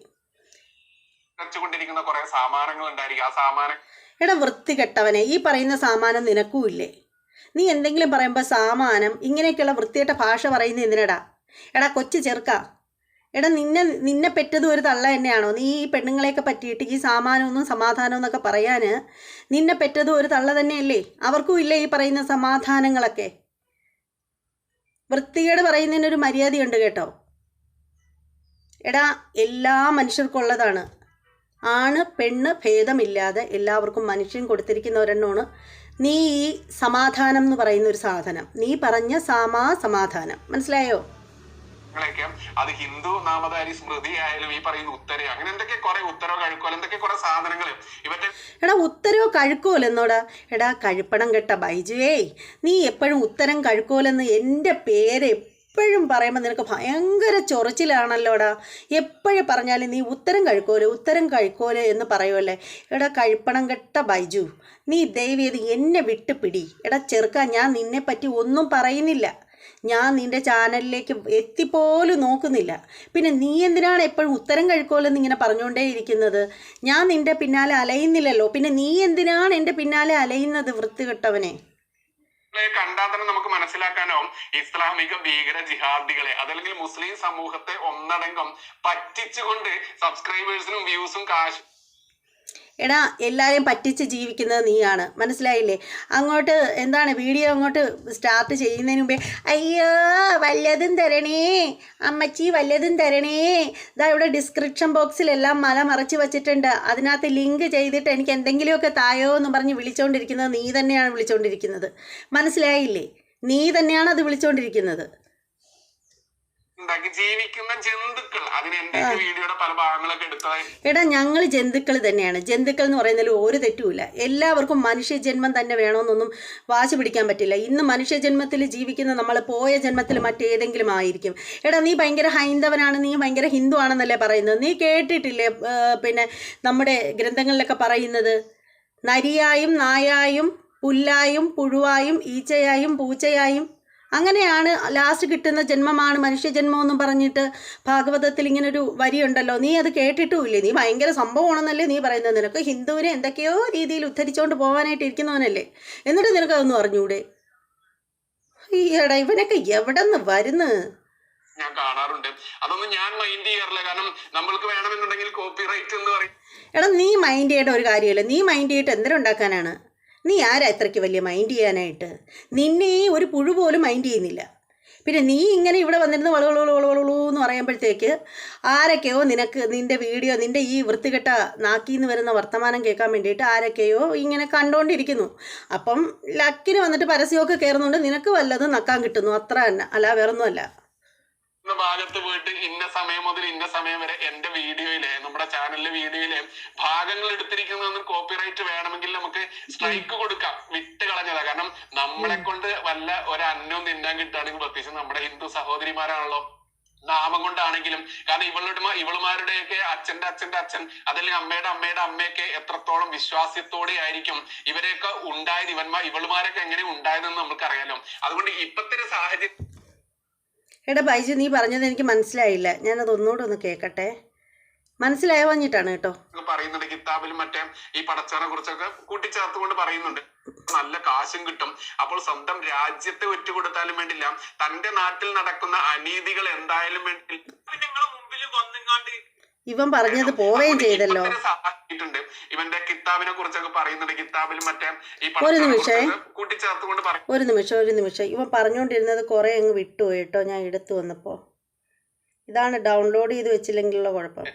Speaker 1: എടാ വൃത്തികെട്ടവനെ, ഈ പറയുന്ന സാമാനം നിനക്കും ഇല്ലേ? നീ എന്തെങ്കിലും പറയുമ്പോൾ സാമാനം ഇങ്ങനെയൊക്കെയുള്ള വൃത്തികെട്ട ഭാഷ പറയുന്നത് എന്തിനടാ? എടാ കൊച്ചു ചെറുക്ക, എടാ നിന്നെ പെറ്റതും ഒരു തള്ള തന്നെയാണോ? നീ ഈ പെണ്ണുങ്ങളെയൊക്കെ പറ്റിയിട്ട് ഈ സാമാനമൊന്നും സമാധാനം എന്നൊക്കെ പറയാൻ നിന്നെ പെറ്റതും ഒരു തള്ള തന്നെയല്ലേ? അവർക്കും ഇല്ലേ ഈ പറയുന്ന സമാധാനങ്ങളൊക്കെ? വൃത്തികേട് പറയുന്നതിനൊരു മര്യാദയുണ്ട് കേട്ടോ. എടാ എല്ലാ മനുഷ്യർക്കുള്ളതാണ്. ആണ് പെണ്ണ് ഭേദമില്ലാതെ എല്ലാവർക്കും മനുഷ്യൻ കൊടുത്തിരിക്കുന്ന ഒരെണ്ണമാണ് നീ ഈ സമാധാനം എന്ന് പറയുന്ന ഒരു സാധനം. നീ പറഞ്ഞ സമാധാനം, മനസ്സിലായോ?
Speaker 2: അത് ഹിന്ദു നാമധാരി സ്മൃതി ആയാലും ഈ പറയുന്ന ഉത്തര അങ്ങനെ എന്തൊക്കെ കുറെ ഉത്തരോ കഴുക്കോൽ എന്തൊക്കെ കുറെ സാധനങ്ങൾ ഇവരുടെ.
Speaker 1: എടാ ഉത്തരോ കഴുക്കോലെന്നോടാ? എടാ കഴുപ്പണം കെട്ട ബൈജുവേ, നീ എപ്പോഴും ഉത്തരം കഴുക്കോലെന്ന് എൻ്റെ പേര് എപ്പോഴും പറയുമ്പോൾ നിനക്ക് ഭയങ്കര ചൊറിച്ചിലാണല്ലോടാ. എപ്പോഴും പറഞ്ഞാലും നീ ഉത്തരം കഴിക്കോല് എന്ന് പറയുമല്ലേ. എടാ കഴുപ്പണം കെട്ട ബൈജു, നീ ദയവേത് എന്നെ വിട്ട് പിടി. എടാ ചെറുക്ക, ഞാൻ നിന്നെപ്പറ്റി ഒന്നും പറയുന്നില്ല. ഞാൻ നിൻ്റെ ചാനലിലേക്ക് എത്തിപ്പോലും നോക്കുന്നില്ല. പിന്നെ നീ എന്തിനാണ് എപ്പോഴും ഉത്തരം കഴിക്കോലെന്ന് ഇങ്ങനെ പറഞ്ഞുകൊണ്ടേ ഇരിക്കുന്നത്? ഞാൻ നിൻ്റെ പിന്നാലെ അലയുന്നില്ലല്ലോ, പിന്നെ നീ എന്തിനാണ് എൻ്റെ പിന്നാലെ അലയുന്നത് വൃത്തികെട്ടവനെ?
Speaker 2: കണ്ടാൽ തന്നെ നമുക്ക് മനസ്സിലാക്കാനോ ഇസ്ലാമിക ഭീകര ജിഹാദികളെ അതല്ലെങ്കിൽ മുസ്ലിം സമൂഹത്തെ ഒന്നടങ്കം പറ്റിച്ചുകൊണ്ട് സബ്സ്ക്രൈബേഴ്സിനും വ്യൂസും കാശ്.
Speaker 1: എടാ എല്ലാവരെയും പറ്റിച്ച് ജീവിക്കുന്നത് നീയാണ്, മനസ്സിലായില്ലേ? അങ്ങോട്ട് എന്താണ് വീഡിയോ അങ്ങോട്ട് സ്റ്റാർട്ട് ചെയ്യുന്നതിന് മുമ്പേ അയ്യോ വല്ലതും തരണേ അമ്മച്ചി, വല്ലതും തരണേ, ഇതാ ഇവിടെ ഡിസ്ക്രിപ്ഷൻ ബോക്സിലെല്ലാം മല മറച്ച് വച്ചിട്ടുണ്ട്, അതിനകത്ത് ലിങ്ക് ചെയ്തിട്ട് എനിക്ക് എന്തെങ്കിലുമൊക്കെ തായോ എന്ന് പറഞ്ഞ് വിളിച്ചുകൊണ്ടിരിക്കുന്നത് നീ തന്നെയാണ് വിളിച്ചുകൊണ്ടിരിക്കുന്നത്, മനസ്സിലായില്ലേ? നീ തന്നെയാണ് അത് വിളിച്ചുകൊണ്ടിരിക്കുന്നത്.
Speaker 2: ഉണ്ടാക്കി ജീവിക്കുന്ന ജന്തുക്കൾ. അതിന് എന്റെ വീഡിയോയുടെ പല ഭാഗങ്ങളൊക്കെ എടുത്തതായി.
Speaker 1: എടാ ഞങ്ങൾ ജന്തുക്കൾ തന്നെയാണ്. ജന്തുക്കൾ എന്ന് പറയുന്നതിൽ ഒരു തെറ്റുമില്ല. എല്ലാവർക്കും മനുഷ്യജന്മം തന്നെ വേണമെന്നൊന്നും വാശി പിടിക്കാൻ പറ്റില്ല. ഇന്ന് മനുഷ്യജന്മത്തിൽ ജീവിക്കുന്ന നമ്മൾ പോയ ജന്മത്തിൽ മറ്റേതെങ്കിലും ആയിരിക്കും. എടാ നീ ഭയങ്കര ഹൈന്ദവനാണ്, നീ ഭയങ്കര ഹിന്ദു ആണെന്നല്ലേ പറയുന്നത്. നീ കേട്ടിട്ടില്ലേ പിന്നെ നമ്മുടെ ഗ്രന്ഥങ്ങളിലൊക്കെ പറയുന്നത് നരിയായും നായായും പുല്ലായും പുഴുവായും ഈച്ചയായും പൂച്ചയായും അങ്ങനെയാണ് ലാസ്റ്റ് കിട്ടുന്ന ജന്മമാണ് മനുഷ്യജന്മമെന്നും പറഞ്ഞിട്ട് ഭാഗവതത്തിൽ ഇങ്ങനൊരു വരിയുണ്ടല്ലോ. നീ അത് കേട്ടിട്ടുമില്ലേ? നീ ഭയങ്കര സംഭവമാണെന്നല്ലേ നീ പറയുന്നത്. നിനക്ക് ഹിന്ദുവിനെ എന്തൊക്കെയോ രീതിയിൽ ഉദ്ധരിച്ചുകൊണ്ട് പോകാനായിട്ട് ഇരിക്കുന്നവനല്ലേ, എന്നിട്ട് നിനക്കതൊന്നും അറിഞ്ഞൂടെ? ഈയടാ ഇവനൊക്കെ എവിടെ നിന്ന് വരുന്നു?
Speaker 2: ഞാൻ കാണാറുണ്ട്. അതൊന്നും ഞാൻ മൈൻഡ് ചെയ്യാറില്ല. കാരണം നമ്മൾക്ക് വേണമെന്നുണ്ടെങ്കിൽ കോപ്പിറൈറ്റ് എന്ന് പറയും.
Speaker 1: എടാ നീ മൈൻഡ് ചെയ്യേണ്ട ഒരു കാര്യമല്ല. നീ മൈൻഡ് ചെയ്തിട്ട് എന്തിനുണ്ടാക്കാനാണ്? നീ ആരാ ഇത്രയ്ക്ക് വലിയ മൈൻഡ് ചെയ്യാനായിട്ട്? നിന്നെ ഒരു പുഴു പോലും മൈൻഡ് ചെയ്യുന്നില്ല. പിന്നെ നീ ഇങ്ങനെ ഇവിടെ വന്നിരുന്ന് വളവളു എന്ന് പറയുമ്പോഴത്തേക്ക് ആരൊക്കെയോ നിനക്ക് നിൻ്റെ വീഡിയോ, നിൻ്റെ ഈ വൃത്തികെട്ട നാക്കിന്ന് വരുന്ന വർത്തമാനം കേൾക്കാൻ വേണ്ടിയിട്ട് ആരൊക്കെയോ ഇങ്ങനെ കണ്ടുകൊണ്ടിരിക്കുന്നു. അപ്പം ലക്കിന് വന്നിട്ട് പരസ്യമൊക്കെ കയറുന്നുണ്ട്, നിനക്ക് വല്ലതും നക്കാൻ കിട്ടുന്നു, അത്ര തന്നെ, അല്ല വേറൊന്നുമല്ല.
Speaker 2: ഭാഗത്ത് പോയിട്ട് ഇന്ന സമയം മുതൽ ഇന്ന സമയം വരെ എന്റെ വീഡിയോയിലെ, നമ്മുടെ ചാനലിലെ വീഡിയോയിലെ ഭാഗങ്ങൾ എടുത്തിരിക്കുന്നതൊന്നും കോപ്പിറൈറ്റ് വേണമെങ്കിൽ നമുക്ക് സ്ട്രൈക്ക് കൊടുക്കാം. വിട്ട് കളഞ്ഞതാ. കാരണം നമ്മളെ കൊണ്ട് വല്ല ഒരു അന്നവും തിന്നാൻ കിട്ടുകയാണെങ്കിൽ, പ്രത്യേകിച്ച് നമ്മുടെ ഹിന്ദു സഹോദരിമാരാണല്ലോ, നാമം കൊണ്ടാണെങ്കിലും. കാരണം ഇവളുമാരുടെയൊക്കെ അച്ഛന്റെ അച്ഛൻ അതല്ലെങ്കിൽ അമ്മയുടെ അമ്മയൊക്കെ എത്രത്തോളം വിശ്വാസ്യത്തോടെ ആയിരിക്കും ഇവരെയൊക്കെ ഉണ്ടായത്, ഇവളുമാരൊക്കെ എങ്ങനെ ഉണ്ടായതെന്ന് നമുക്കറിയാലോ. അതുകൊണ്ട് ഇപ്പത്തെ ഒരു സാഹചര്യം.
Speaker 1: എടാ ബൈജു, നീ പറഞ്ഞത് എനിക്ക് മനസ്സിലായില്ല. ഞാനത് ഒന്നുകൂടെ ഒന്ന് കേൾക്കട്ടെ. മനസ്സിലായ വന്നിട്ടാണ് കേട്ടോ
Speaker 2: പറയുന്നുണ്ട്. കിതാബിലും മറ്റേ ഈ പടച്ചവനെ കുറിച്ചൊക്കെ കൂട്ടിച്ചേർത്തുകൊണ്ട് പറയുന്നുണ്ട്. നല്ല കാശും കിട്ടും. അപ്പോൾ സ്വന്തം രാജ്യത്തെ ഒറ്റുകൊടുത്താലും വേണ്ടില്ല, തന്റെ നാട്ടിൽ നടക്കുന്ന അനീതികൾ എന്തായാലും വേണ്ടില്ല, നിങ്ങളെ മുമ്പിൽ വന്നുകാണ്ട്
Speaker 1: ഇവൻ പറഞ്ഞത് പോവുകയും ചെയ്തല്ലോ.
Speaker 2: ഇവന്റെ കിതാബിനെ കുറിച്ചൊക്കെ പറയുന്നുണ്ട്. കിതാബിൽ മറ്റേ ഈ കൂട്ടിച്ചേർത്തുകൊണ്ട്
Speaker 1: ഒരു നിമിഷം ഇവൻ പറഞ്ഞുകൊണ്ടിരുന്നത് കുറെ അങ്ങ് വിട്ടുപോയി കേട്ടോ. ഞാൻ എടുത്തു വന്നപ്പോ ഇതാണ് ഡൗൺലോഡ് ചെയ്ത് വെച്ചില്ലെങ്കിലുള്ള കുഴപ്പം.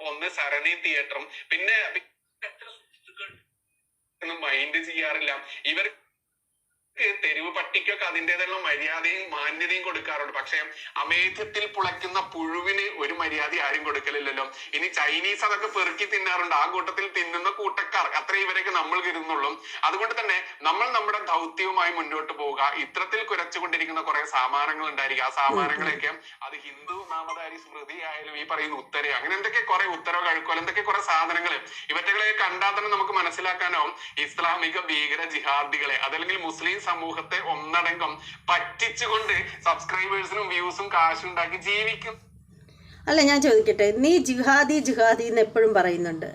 Speaker 2: ഒന്ന് സരണി തിയേറ്ററും പിന്നെ മൈൻഡ് ചെയ്യാറില്ല. ഇവർ തെരുവ് പട്ടിക്കൊക്കെ അതിൻ്റെതായുള്ള മര്യാദയും മാന്യതയും കൊടുക്കാറുണ്ട്. പക്ഷെ അമേധ്യത്തിൽ പുളയ്ക്കുന്ന പുഴുവിന് ഒരു മര്യാദ ആരും കൊടുക്കലില്ലല്ലോ. ഇനി ചൈനീസ് അതൊക്കെ പെറുക്കി തിന്നാറുണ്ട്. ആ കൂട്ടത്തിൽ തിന്നുന്ന കൂട്ടക്കാർ അത്രേ ഇവരൊക്കെ നമ്മൾ കരുതുന്നുള്ളൂ. അതുകൊണ്ട് തന്നെ നമ്മൾ നമ്മുടെ ദൗത്യവുമായി മുന്നോട്ട് പോവുക. ഇത്തരത്തിൽ കുരച്ചുകൊണ്ടിരിക്കുന്ന കുറെ സാമാനങ്ങൾ ഉണ്ടായിരിക്കും. ആ സാമാനങ്ങളൊക്കെ അത് ഹിന്ദു നാമധാരി സ്മൃതി ആയാലും ഈ പറയുന്ന ഉത്തര, അങ്ങനെ എന്തൊക്കെ കുറെ ഉത്തരവ് കഴുക്കോൽ എന്തൊക്കെ കുറെ സാധനങ്ങൾ ഇവറ്റകളെ കണ്ടാൽ തന്നെ നമുക്ക് മനസ്സിലാക്കാനാവും ഇസ്ലാമിക ഭീകര ജിഹാദികളെ അതല്ലെങ്കിൽ മുസ്ലിം സമൂഹത്തെ ഒന്നടങ്കം പറ്റിച്ചുകൊണ്ട് സബ്സ്ക്രൈബേഴ്സിനും വ്യൂസും കാശും ഉണ്ടാക്കി ജീവിക്കും.
Speaker 1: അല്ല ഞാൻ ചോദിക്കട്ടെ, നീ ജിഹാദി എന്ന് എപ്പോഴും പറയുന്നുണ്ട്.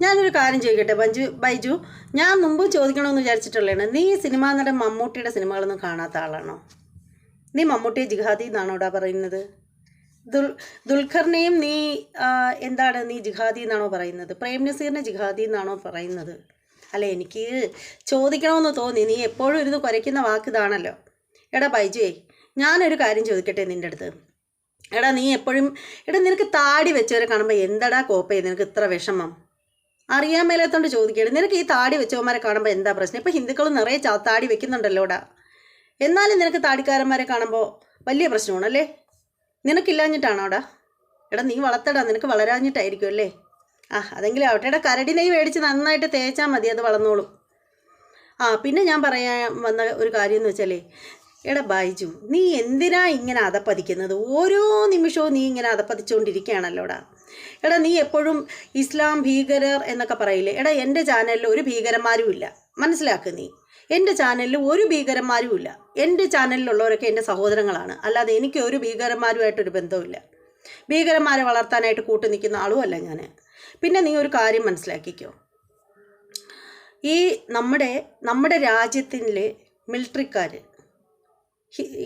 Speaker 1: ഞാനൊരു കാര്യം ചോദിക്കട്ടെ ബൈജു, ഞാൻ മുമ്പ് ചോദിക്കണമെന്ന് വിചാരിച്ചിട്ടുള്ളതാണ്. നീ സിനിമാ നടൻ മമ്മൂട്ടിയുടെ സിനിമകളൊന്നും കാണാത്ത ആളാണോ? നീ മമ്മൂട്ടിയെ ജിഹാദി എന്നാണോ ഇവിടെ പറയുന്നത്? ദുൽഖറിനെയും നീ എന്താണ് നീ ജിഹാദി എന്നാണോ പറയുന്നത്? പ്രേം നസീറിനെ ജിഹാദി എന്നാണോ പറയുന്നത്? അല്ല എനിക്ക് ചോദിക്കണമെന്ന് തോന്നി. നീ എപ്പോഴും ഇരുന്ന് കുരയ്ക്കുന്ന വാക്ക് ഇതാണല്ലോ. എടാ ബൈജുവേ, ഞാനൊരു കാര്യം ചോദിക്കട്ടെ നിൻ്റെ അടുത്ത്. എടാ നീ എപ്പോഴും നിനക്ക് താടി വെച്ചവരെ കാണുമ്പോൾ എന്താടാ കോപ്പേ നിനക്ക് ഇത്ര വിഷമം? അറിയാൻ മേലാത്തോണ്ട് ചോദിക്കട്ടെ, നിനക്ക് ഈ താടി വെച്ചവന്മാരെ കാണുമ്പോൾ എന്താ പ്രശ്നം? ഇപ്പോൾ ഹിന്ദുക്കൾ നിറയെ താടി വെക്കുന്നുണ്ടല്ലോടാ. എന്നാലും നിനക്ക് താടിക്കാരന്മാരെ കാണുമ്പോൾ വലിയ പ്രശ്നമാണല്ലേ? നിനക്കില്ലാഞ്ഞിട്ടാണോടാ? എടാ നീ വളർത്തടാ, നിനക്ക് വളരാഞ്ഞിട്ടായിരിക്കും അല്ലേ? അതെങ്കിലും ആവട്ടെ. കരടി നെയ്യ് മേടിച്ച് നന്നായിട്ട് തേച്ചാൽ മതി, അത് വളർന്നോളും. പിന്നെ ഞാൻ പറയാൻ വന്ന ഒരു കാര്യം എന്ന് വെച്ചാലേ, എടാ ബൈജു, നീ എന്തിനാ ഇങ്ങനെ അതപ്പതിക്കുന്നത്? ഓരോ നിമിഷവും നീ ഇങ്ങനെ അതപ്പതിച്ചുകൊണ്ടിരിക്കുകയാണല്ലോടാ. എടാ നീ എപ്പോഴും ഇസ്ലാം ഭീകരർ എന്നൊക്കെ പറയില്ലേ? എടാ എൻ്റെ ചാനലിൽ ഒരു ഭീകരന്മാരും ഇല്ല, മനസ്സിലാക്കുക നീ. എൻ്റെ ചാനലിൽ ഒരു ഭീകരന്മാരും ഇല്ല. എൻ്റെ ചാനലിലുള്ളവരൊക്കെ എൻ്റെ സഹോദരങ്ങളാണ്. അല്ലാതെ എനിക്ക് ഒരു ഭീകരന്മാരുമായിട്ടൊരു ബന്ധവുമില്ല. ഭീകരന്മാരെ വളർത്താനായിട്ട് കൂട്ടു നിൽക്കുന്ന ആളുമല്ല ഞാൻ. പിന്നെ നീ ഒരു കാര്യം മനസ്സിലാക്കിക്കോ, ഈ നമ്മുടെ രാജ്യത്തിലെ മിലിറ്ററിക്കാർ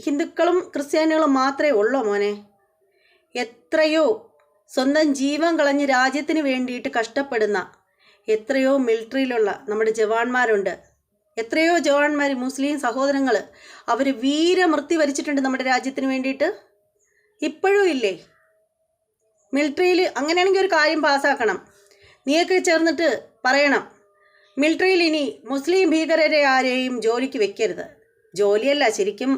Speaker 1: ഹിന്ദുക്കളും ക്രിസ്ത്യാനികളും മാത്രമേ ഉള്ളൂ മോനെ. എത്രയോ സ്വന്തം ജീവൻ കളഞ്ഞ് രാജ്യത്തിന് വേണ്ടിയിട്ട് കഷ്ടപ്പെടുന്ന എത്രയോ മിലിറ്ററിയിലുള്ള നമ്മുടെ ജവാന്മാരുണ്ട്. എത്രയോ ജവാന്മാർ, മുസ്ലിം സഹോദരങ്ങൾ, അവർ വീരമൃത്യു വരിച്ചിട്ടുണ്ട് നമ്മുടെ രാജ്യത്തിന് വേണ്ടിയിട്ട്. ഇപ്പോഴും ഇല്ലേ മിലിറ്ററിയിൽ? അങ്ങനെയാണെങ്കിൽ ഒരു കാര്യം പാസ്സാക്കണം. നീയൊക്കെ ചേർന്നിട്ട് പറയണം, മിലിറ്ററിയിൽ ഇനി മുസ്ലിം ഭീകരരെ ആരെയും ജോലിക്ക് വെക്കരുത്. ജോലിയല്ല, ശരിക്കും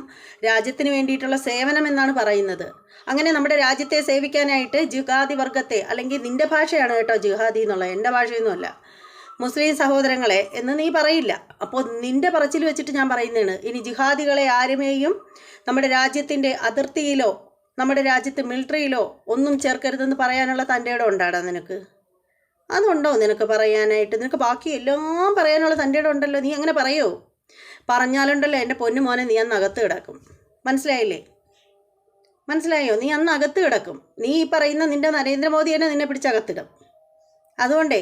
Speaker 1: രാജ്യത്തിന് വേണ്ടിയിട്ടുള്ള സേവനം എന്നാണ് പറയുന്നത്. അങ്ങനെ നമ്മുടെ രാജ്യത്തെ സേവിക്കാനായിട്ട് ജിഹാദി വർഗത്തെ, അല്ലെങ്കിൽ നിൻ്റെ ഭാഷയാണ് കേട്ടോ ജിഹാദി എന്നുള്ളത്, എൻ്റെ ഭാഷയൊന്നുമല്ല, മുസ്ലിം സഹോദരങ്ങളെ എന്ന് നീ പറയില്ല. അപ്പോൾ നിൻ്റെ പറച്ചിൽ വെച്ചിട്ട് ഞാൻ പറയുന്നതാണ്, ഇനി ജിഹാദികളെ ആരുമേയും നമ്മുടെ രാജ്യത്തിൻ്റെ അതിർത്തിയിലോ നമ്മുടെ രാജ്യത്ത് മിലിറ്ററിയിലോ ഒന്നും ചേർക്കരുതെന്ന് പറയാനുള്ള തൻ്റെ ഇടം ഉണ്ടാടാ നിനക്ക്? അതുണ്ടോ നിനക്ക് പറയാനായിട്ട്? നിനക്ക് ബാക്കി എല്ലാം പറയാനുള്ള തൻ്റെ ഇടം ഉണ്ടല്ലോ. നീ അങ്ങനെ പറയോ? പറഞ്ഞാലുണ്ടല്ലോ എൻ്റെ പൊന്നു മോനെ, നീ അന്ന് അകത്ത് കിടക്കും. മനസ്സിലായില്ലേ? മനസ്സിലായോ? നീ അന്ന് അകത്ത് കിടക്കും. നീ ഈ പറയുന്ന നിൻ്റെ നരേന്ദ്രമോദി തന്നെ നിന്നെ പിടിച്ചകത്തിടും. അതുകൊണ്ടേ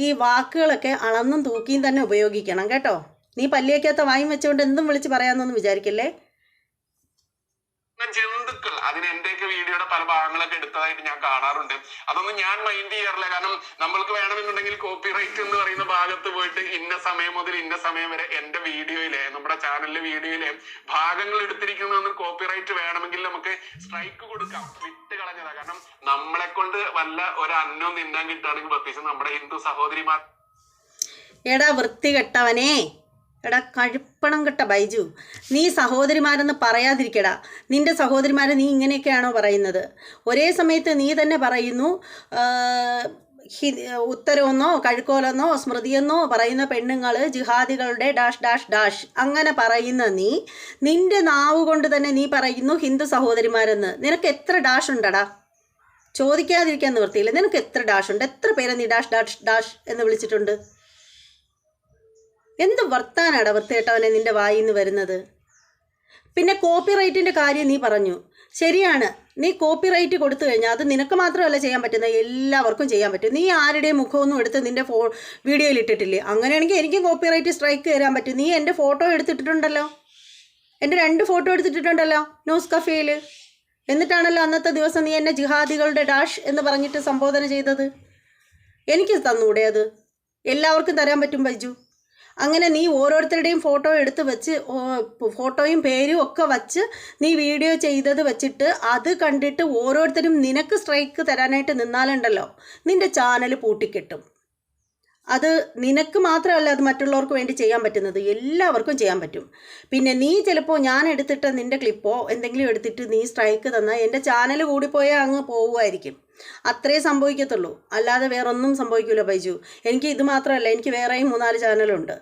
Speaker 1: ഈ വാക്കുകളൊക്കെ അളന്നും തൂക്കിയും തന്നെ ഉപയോഗിക്കണം കേട്ടോ. നീ പല്ലിയേക്കാത്ത വായും വെച്ചുകൊണ്ട് എന്തും വിളിച്ച് പറയാമെന്നൊന്നും വിചാരിക്കല്ലേ.
Speaker 2: ജന്തുക്കൾ അതിന് എന്റെയൊക്കെ വീഡിയോയുടെ പല ഭാഗങ്ങളൊക്കെ എടുത്തതായിട്ട് ഞാൻ കാണാറുണ്ട്. അതൊന്നും ഞാൻ മൈൻഡ് ചെയ്യാറില്ല. കാരണം നമ്മൾക്ക് വേണമെന്നുണ്ടെങ്കിൽ കോപ്പിറൈറ്റ് എന്ന് പറയുന്ന ഭാഗത്ത് പോയിട്ട് ഇന്ന സമയം മുതൽ ഇന്ന സമയം വരെ എന്റെ വീഡിയോയിലെ, നമ്മുടെ ചാനലിലെ വീഡിയോയിലെ ഭാഗങ്ങൾ എടുത്തിരിക്കുന്നതൊന്നും കോപ്പിറൈറ്റ് വേണമെങ്കിൽ നമുക്ക് സ്ട്രൈക്ക് കൊടുക്കാം. വിട്ട് കളഞ്ഞതാ. കാരണം നമ്മളെ കൊണ്ട് വല്ല ഒരു അന്നം തിന്നാൻ കിട്ടുകയാണെങ്കിൽ, പ്രത്യേകിച്ച് നമ്മുടെ ഹിന്ദു സഹോദരിമാർ.
Speaker 1: എടാ വൃത്തികെട്ടവനെ, എടാ കഴുപ്പണം കെട്ട ബൈജു, നീ സഹോദരിമാരെന്ന് പറയാതിരിക്കടാ. നിൻ്റെ സഹോദരിമാരെ നീ ഇങ്ങനെയൊക്കെയാണോ പറയുന്നത്? ഒരേ സമയത്ത് നീ തന്നെ പറയുന്നു ഉത്തരവെന്നോ കഴുക്കോലെന്നോ സ്മൃതിയെന്നോ പറയുന്ന പെണ്ണുങ്ങൾ ജിഹാദികളുടെ ഡാഷ് ഡാഷ് ഡാഷ് അങ്ങനെ പറയുന്ന നീ, നിൻ്റെ നാവ് കൊണ്ട് തന്നെ നീ പറയുന്നു ഹിന്ദു സഹോദരിമാരെന്ന്. നിനക്ക് എത്ര ഡാഷ് ഉണ്ടടാ? ചോദിക്കാതിരിക്കാൻ നിവൃത്തിയില്ല. നിനക്ക് എത്ര ഡാഷ് ഉണ്ട്? എത്ര പേരെ നീ ഡാഷ് ഡാഷ് ഡാഷ് എന്ന് വിളിച്ചിട്ടുണ്ട്? എന്ത് വർത്താനാടാ വൃത്തികെട്ടവനെ നിൻ്റെ വായിന്ന് വരുന്നത്? പിന്നെ കോപ്പിറൈറ്റിൻ്റെ കാര്യം നീ പറഞ്ഞു. ശരിയാണ്, നീ കോപ്പിറൈറ്റ് കൊടുത്തു കഴിഞ്ഞാൽ അത് നിനക്ക് മാത്രമല്ല ചെയ്യാൻ പറ്റുന്നത്, എല്ലാവർക്കും ചെയ്യാൻ പറ്റും. നീ ആരുടെയും മുഖമൊന്നും എടുത്ത് നിൻ്റെ വീഡിയോയിൽ ഇട്ടിട്ടില്ലേ? അങ്ങനെയാണെങ്കിൽ എനിക്ക് കോപ്പിറൈറ്റ് സ്ട്രൈക്ക് തരാൻ പറ്റും. നീ എൻ്റെ ഫോട്ടോ എടുത്തിട്ടുണ്ടല്ലോ, എൻ്റെ 2 ഫോട്ടോ എടുത്തിട്ടുണ്ടല്ലോ ന്യൂസ് കഫേയിൽ. എന്നിട്ടാണല്ലോ അന്നത്തെ ദിവസം നീ എന്നെ ജിഹാദികളുടെ ഡാഷ് എന്ന് പറഞ്ഞിട്ട് സംബോധന ചെയ്തത്. എനിക്ക് തന്നൂടെ അത്? എല്ലാവർക്കും തരാൻ പറ്റും ബൈജു. അങ്ങനെ നീ ഓരോരുത്തരുടെയും ഫോട്ടോ എടുത്ത് വെച്ച്, ഫോട്ടോയും പേരും ഒക്കെ വച്ച് നീ വീഡിയോ ചെയ്തത് വെച്ചിട്ട് അത് കണ്ടിട്ട് ഓരോരുത്തരും നിനക്ക് സ്ട്രൈക്ക് തരാനായിട്ട് നിന്നാലുണ്ടല്ലോ, നിൻ്റെ ചാനൽ പൂട്ടിക്കെട്ടും. അത് നിനക്ക് മാത്രമല്ല, അത് മറ്റുള്ളവർക്ക് വേണ്ടി ചെയ്യാൻ പറ്റുന്നത്, എല്ലാവർക്കും ചെയ്യാൻ പറ്റും. പിന്നെ നീ ചിലപ്പോൾ ഞാൻ എടുത്തിട്ട് നിൻ്റെ ക്ലിപ്പോ എന്തെങ്കിലും എടുത്തിട്ട് നീ സ്ട്രൈക്ക് തന്നാൽ എൻ്റെ ചാനൽ കൂടിപ്പോയാൽ അങ്ങ് പോവുമായിരിക്കും. അത്രേ സംഭവിക്കത്തുള്ളൂ, അല്ലാതെ വേറൊന്നും സംഭവിക്കില്ല ബൈജു. എനിക്ക് ഇത് മാത്രമല്ല, എനിക്ക് വേറെയും 3-4 ചാനലുണ്ട്,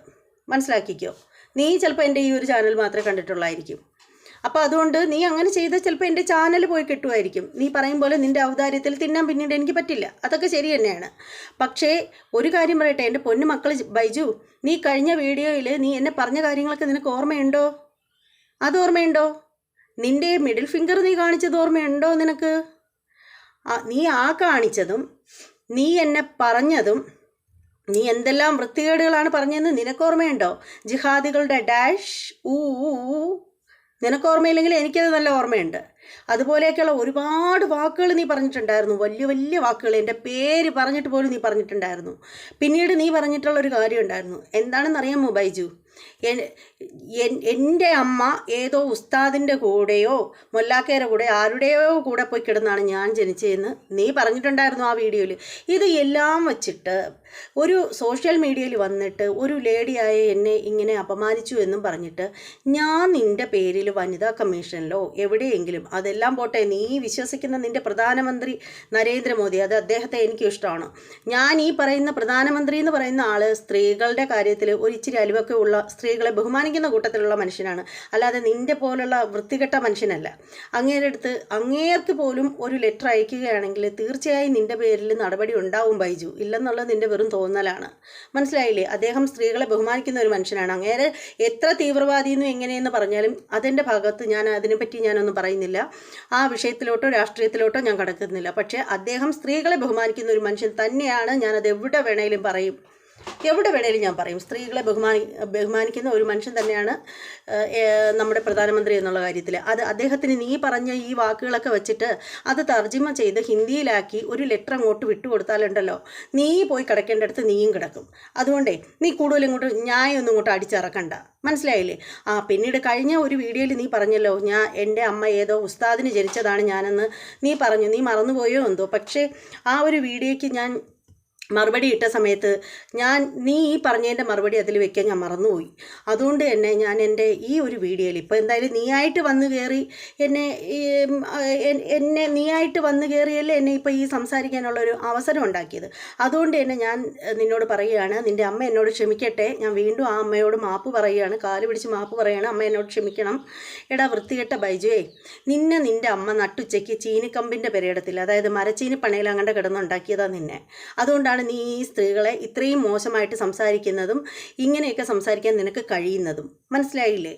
Speaker 1: മനസ്സിലാക്കിക്കോ. നീ ചിലപ്പോൾ എൻ്റെ ഈ ഒരു ചാനൽ മാത്രമേ കണ്ടിട്ടുള്ളായിരിക്കും. അപ്പോൾ അതുകൊണ്ട് നീ അങ്ങനെ ചെയ്താൽ ചിലപ്പോൾ എൻ്റെ ചാനൽ പോയി കിട്ടുമായിരിക്കും. നീ പറയും പോലെ നിൻ്റെ ഔദാര്യത്തിൽ തിന്നാൻ പിന്നീട് എനിക്ക് പറ്റില്ല, അതൊക്കെ ശരി തന്നെയാണ്. പക്ഷേ ഒരു കാര്യം പറയട്ടെ എൻ്റെ പൊന്നു മക്കൾ ബൈജു, നീ കഴിഞ്ഞ വീഡിയോയിൽ നീ എന്നെ പറഞ്ഞ കാര്യങ്ങളൊക്കെ നിനക്ക് ഓർമ്മയുണ്ടോ? അത് ഓർമ്മയുണ്ടോ? നിൻ്റെ മിഡിൽ ഫിംഗർ നീ കാണിച്ചത് ഓർമ്മയുണ്ടോ നിനക്ക്? നീ ആ കാണിച്ചതും നീ എന്നെ പറഞ്ഞതും, നീ എന്തെല്ലാം വൃത്തികേടുകളാണ് പറഞ്ഞതെന്ന് നിനക്ക് ഓർമ്മയുണ്ടോ? ജിഹാദികളുടെ ഡാഷ് നിനക്ക് ഓർമ്മയില്ലെങ്കിൽ എനിക്കത് നല്ല ഓർമ്മയുണ്ട്. അതുപോലെയൊക്കെയുള്ള ഒരുപാട് വാക്കുകൾ നീ പറഞ്ഞിട്ടുണ്ടായിരുന്നു, വലിയ വലിയ വാക്കുകൾ. എൻ്റെ പേര് പറഞ്ഞിട്ട് പോലും നീ പറഞ്ഞിട്ടുണ്ടായിരുന്നു. പിന്നീട് നീ പറഞ്ഞിട്ടുള്ളൊരു കാര്യം ഉണ്ടായിരുന്നു. എന്താണെന്നറിയാമോ ബൈജു? എൻ്റെ അമ്മ ഏതോ ഉസ്താദിൻ്റെ കൂടെയോ മൊല്ലാക്കയുടെ കൂടെ ആരുടെയോ കൂടെ പോയി കിടന്നാണ് ഞാൻ ജനിച്ചതെന്ന് നീ പറഞ്ഞിട്ടുണ്ടായിരുന്നു ആ വീഡിയോയിൽ. ഇത് എല്ലാം വച്ചിട്ട് ഒരു സോഷ്യൽ മീഡിയയിൽ വന്നിട്ട് ഒരു ലേഡിയായ എന്നെ ഇങ്ങനെ അപമാനിച്ചു എന്നും പറഞ്ഞിട്ട് ഞാൻ നിൻ്റെ പേരിൽ വനിതാ കമ്മീഷനിലോ എവിടെയെങ്കിലും, അതെല്ലാം പോട്ടെ, നീ വിശ്വസിക്കുന്ന നിൻ്റെ പ്രധാനമന്ത്രി നരേന്ദ്രമോദി, അത് അദ്ദേഹത്തെ എനിക്കും ഇഷ്ടമാണ്. ഞാൻ ഈ പറയുന്ന പ്രധാനമന്ത്രി എന്ന് പറയുന്ന ആൾ സ്ത്രീകളുടെ കാര്യത്തിൽ ഒരു ഇച്ചിരി അലിവൊക്കെ ഉള്ള, സ്ത്രീകളെ ബഹുമാനിക്കുന്ന കൂട്ടത്തിലുള്ള മനുഷ്യനാണ്, അല്ലാതെ നിൻ്റെ പോലുള്ള വൃത്തികെട്ട മനുഷ്യനല്ല. അങ്ങേർക്ക് പോലും ഒരു ലെറ്റർ അയക്കുകയാണെങ്കിൽ തീർച്ചയായും നിൻ്റെ പേരിൽ നടപടി ഉണ്ടാവും ബൈജു. ഇല്ലെന്നുള്ളത് നിൻ്റെ വെറും തോന്നലാണ്, മനസ്സിലായില്ലേ? അദ്ദേഹം സ്ത്രീകളെ ബഹുമാനിക്കുന്ന ഒരു മനുഷ്യനാണ്. അങ്ങേരെ എത്ര തീവ്രവാദിയെന്നും എങ്ങനെയെന്ന് പറഞ്ഞാലും അതിൻ്റെ ഭാഗത്ത് ഞാൻ അതിനെപ്പറ്റി ഞാനൊന്നും പറയുന്നില്ല. ആ വിഷയത്തിലോട്ടോ രാഷ്ട്രീയത്തിലോട്ടോ ഞാൻ കടക്കുന്നില്ല. പക്ഷേ അദ്ദേഹം സ്ത്രീകളെ ബഹുമാനിക്കുന്ന ഒരു മനുഷ്യൻ തന്നെയാണ്. ഞാനത് എവിടെ വേണേലും പറയും, എവിടെ വേണേലും ഞാൻ പറയും. സ്ത്രീകളെ ബഹുമാനിക്കുന്ന ഒരു മനുഷ്യൻ തന്നെയാണ് നമ്മുടെ പ്രധാനമന്ത്രി എന്നുള്ള കാര്യത്തിൽ. അത് അദ്ദേഹത്തിന് നീ പറഞ്ഞ ഈ വാക്കുകളൊക്കെ വെച്ചിട്ട് അത് തർജ്ജിമ ചെയ്ത് ഹിന്ദിയിലാക്കി ഒരു ലെറ്റർ അങ്ങോട്ട് വിട്ടുകൊടുത്താലുണ്ടല്ലോ, നീ പോയി കിടക്കേണ്ടടുത്ത് നീയും കിടക്കും. അതുകൊണ്ടേ നീ കൂടുതലും ഇങ്ങോട്ട് ന്യായമൊന്നും ഇങ്ങോട്ട് അടിച്ചിറക്കണ്ട, മനസ്സിലായില്ലേ? പിന്നീട് കഴിഞ്ഞ ഒരു വീഡിയോയിൽ നീ പറഞ്ഞല്ലോ, എൻ്റെ അമ്മ ഏതോ ഉസ്താദിന് ജനിച്ചതാണ് ഞാനെന്ന് നീ പറഞ്ഞു. നീ മറന്നുപോയോ എന്തോ. പക്ഷേ ആ ഒരു വീഡിയോയ്ക്ക് ഞാൻ മറുപടി ഇട്ട സമയത്ത് നീ ഈ പറഞ്ഞതിൻ്റെ മറുപടി അതിൽ വെക്കാൻ ഞാൻ മറന്നുപോയി. അതുകൊണ്ട് തന്നെ ഞാൻ എൻ്റെ ഈ ഒരു വീഡിയോയിൽ ഇപ്പോൾ എന്തായാലും നീയായിട്ട് വന്ന് കയറി നീയായിട്ട് വന്ന് കയറിയല്ലേ എന്നെ ഇപ്പോൾ ഈ സംസാരിക്കാനുള്ളൊരു അവസരം ഉണ്ടാക്കിയത്. അതുകൊണ്ട് തന്നെ ഞാൻ നിന്നോട് പറയുകയാണ്, നിൻ്റെ അമ്മ എന്നോട് ക്ഷമിക്കട്ടെ. ഞാൻ വീണ്ടും ആ അമ്മയോട് മാപ്പ് പറയുകയാണ്, കാല് പിടിച്ച് മാപ്പ് പറയുകയാണ്. അമ്മ എന്നോട് ക്ഷമിക്കണം. എടാ വൃത്തികെട്ട ബൈജുവേ, നിൻ്റെ അമ്മ നട്ടുച്ചയ്ക്ക് ചീനിക്കമ്പിൻ്റെ പെരയിടത്തിൽ, അതായത് മരച്ചീനി പണയിൽ അങ്ങോട്ട് കിടന്നുണ്ടാക്കിയതാണ് നിന്നെ. അതുകൊണ്ടാണ് നീ ഈ സ്ത്രീകളെ ഇത്രയും മോശമായിട്ട് സംസാരിക്കുന്നതും ഇങ്ങനെയൊക്കെ സംസാരിക്കാൻ നിനക്ക് കഴിയുന്നതും. മനസ്സിലായില്ലേ?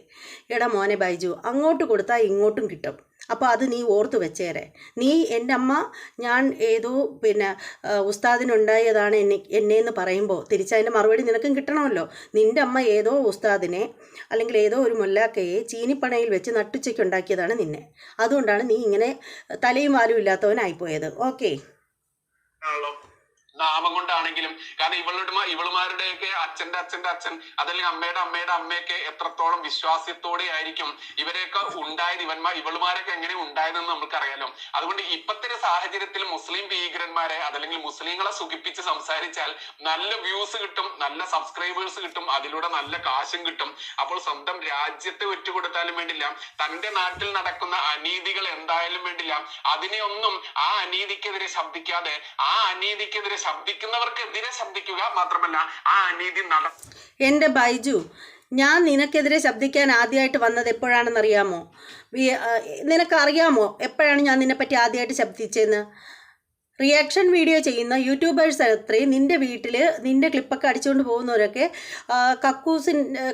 Speaker 1: എടാ മോനെ ബൈജു, അങ്ങോട്ട് കൊടുത്താൽ ഇങ്ങോട്ടും കിട്ടും. അപ്പോൾ അത് നീ ഓർത്ത് വെച്ചേരെ. എൻ്റെ അമ്മ ഞാൻ ഏതോ ഉസ്താദിനുണ്ടായതാണ് എന്നെന്ന് പറയുമ്പോൾ തിരിച്ചതിൻ്റെ മറുപടി നിനക്കും കിട്ടണമല്ലോ. നിൻ്റെ അമ്മ ഏതോ ഉസ്താദിനെ അല്ലെങ്കിൽ ഏതോ ഒരു മുല്ലാക്കയെ ചീനിപ്പണയിൽ വെച്ച് നട്ടുച്ചയ്ക്ക് ഉണ്ടാക്കിയതാണ് നിന്നെ. അതുകൊണ്ടാണ് നീ ഇങ്ങനെ തലയും വാലും ഇല്ലാത്തവനായിപ്പോയത്. ഓക്കെ,
Speaker 2: നാമം കൊണ്ടാണെങ്കിലും, കാരണം ഇവളുമാരുടെയൊക്കെ അച്ഛന്റെ അച്ഛൻ അതല്ലെങ്കിൽ അമ്മയുടെ അമ്മയൊക്കെ എത്രത്തോളം വിശ്വാസത്തോടെ ആയിരിക്കും ഇവരെയൊക്കെ ഉണ്ടായത്, ഇവളുമാരൊക്കെ എങ്ങനെ ഉണ്ടായതെന്ന് നമുക്കറിയാലോ. അതുകൊണ്ട് ഇപ്പത്തെ ഒരു സാഹചര്യത്തിൽ മുസ്ലിം ഭീകരന്മാരെ അതല്ലെങ്കിൽ മുസ്ലിങ്ങളെ സുഖിപ്പിച്ച് സംസാരിച്ചാൽ നല്ല വ്യൂസ് കിട്ടും, നല്ല സബ്സ്ക്രൈബേഴ്സ് കിട്ടും, അതിലൂടെ നല്ല കാശും കിട്ടും. അപ്പോൾ സ്വന്തം രാജ്യത്തെ വിറ്റുകൊടുത്താലും വേണ്ടില്ല, തന്റെ നാട്ടിൽ നടക്കുന്ന അനീതികൾ എന്തായാലും വേണ്ടില്ല, അതിനെയൊന്നും ആ അനീതിക്കെതിരെ ശബ്ദിക്കാതെ ആ അനീതിക്കെതിരെ ശബ്ദിക്കുന്നവർക്കെതിരെ ശബ്ദിക്കുക മാത്രമല്ല ആ അനീതി
Speaker 1: എൻ്റെ ബൈജു, ഞാൻ നിനക്കെതിരെ ശബ്ദിക്കാൻ ആദ്യമായിട്ട് വന്നത് എപ്പോഴാണെന്നറിയാമോ? നിനക്കറിയാമോ എപ്പോഴാണ് ഞാൻ നിന്നെപ്പറ്റി ആദ്യമായിട്ട് ശബ്ദിച്ചതെന്ന്? റിയാക്ഷൻ വീഡിയോ ചെയ്യുന്ന യൂട്യൂബേഴ്സ് അത്രയും നിൻ്റെ വീട്ടിൽ നിൻ്റെ ക്ലിപ്പൊക്കെ അടിച്ചുകൊണ്ട് പോകുന്നവരൊക്കെ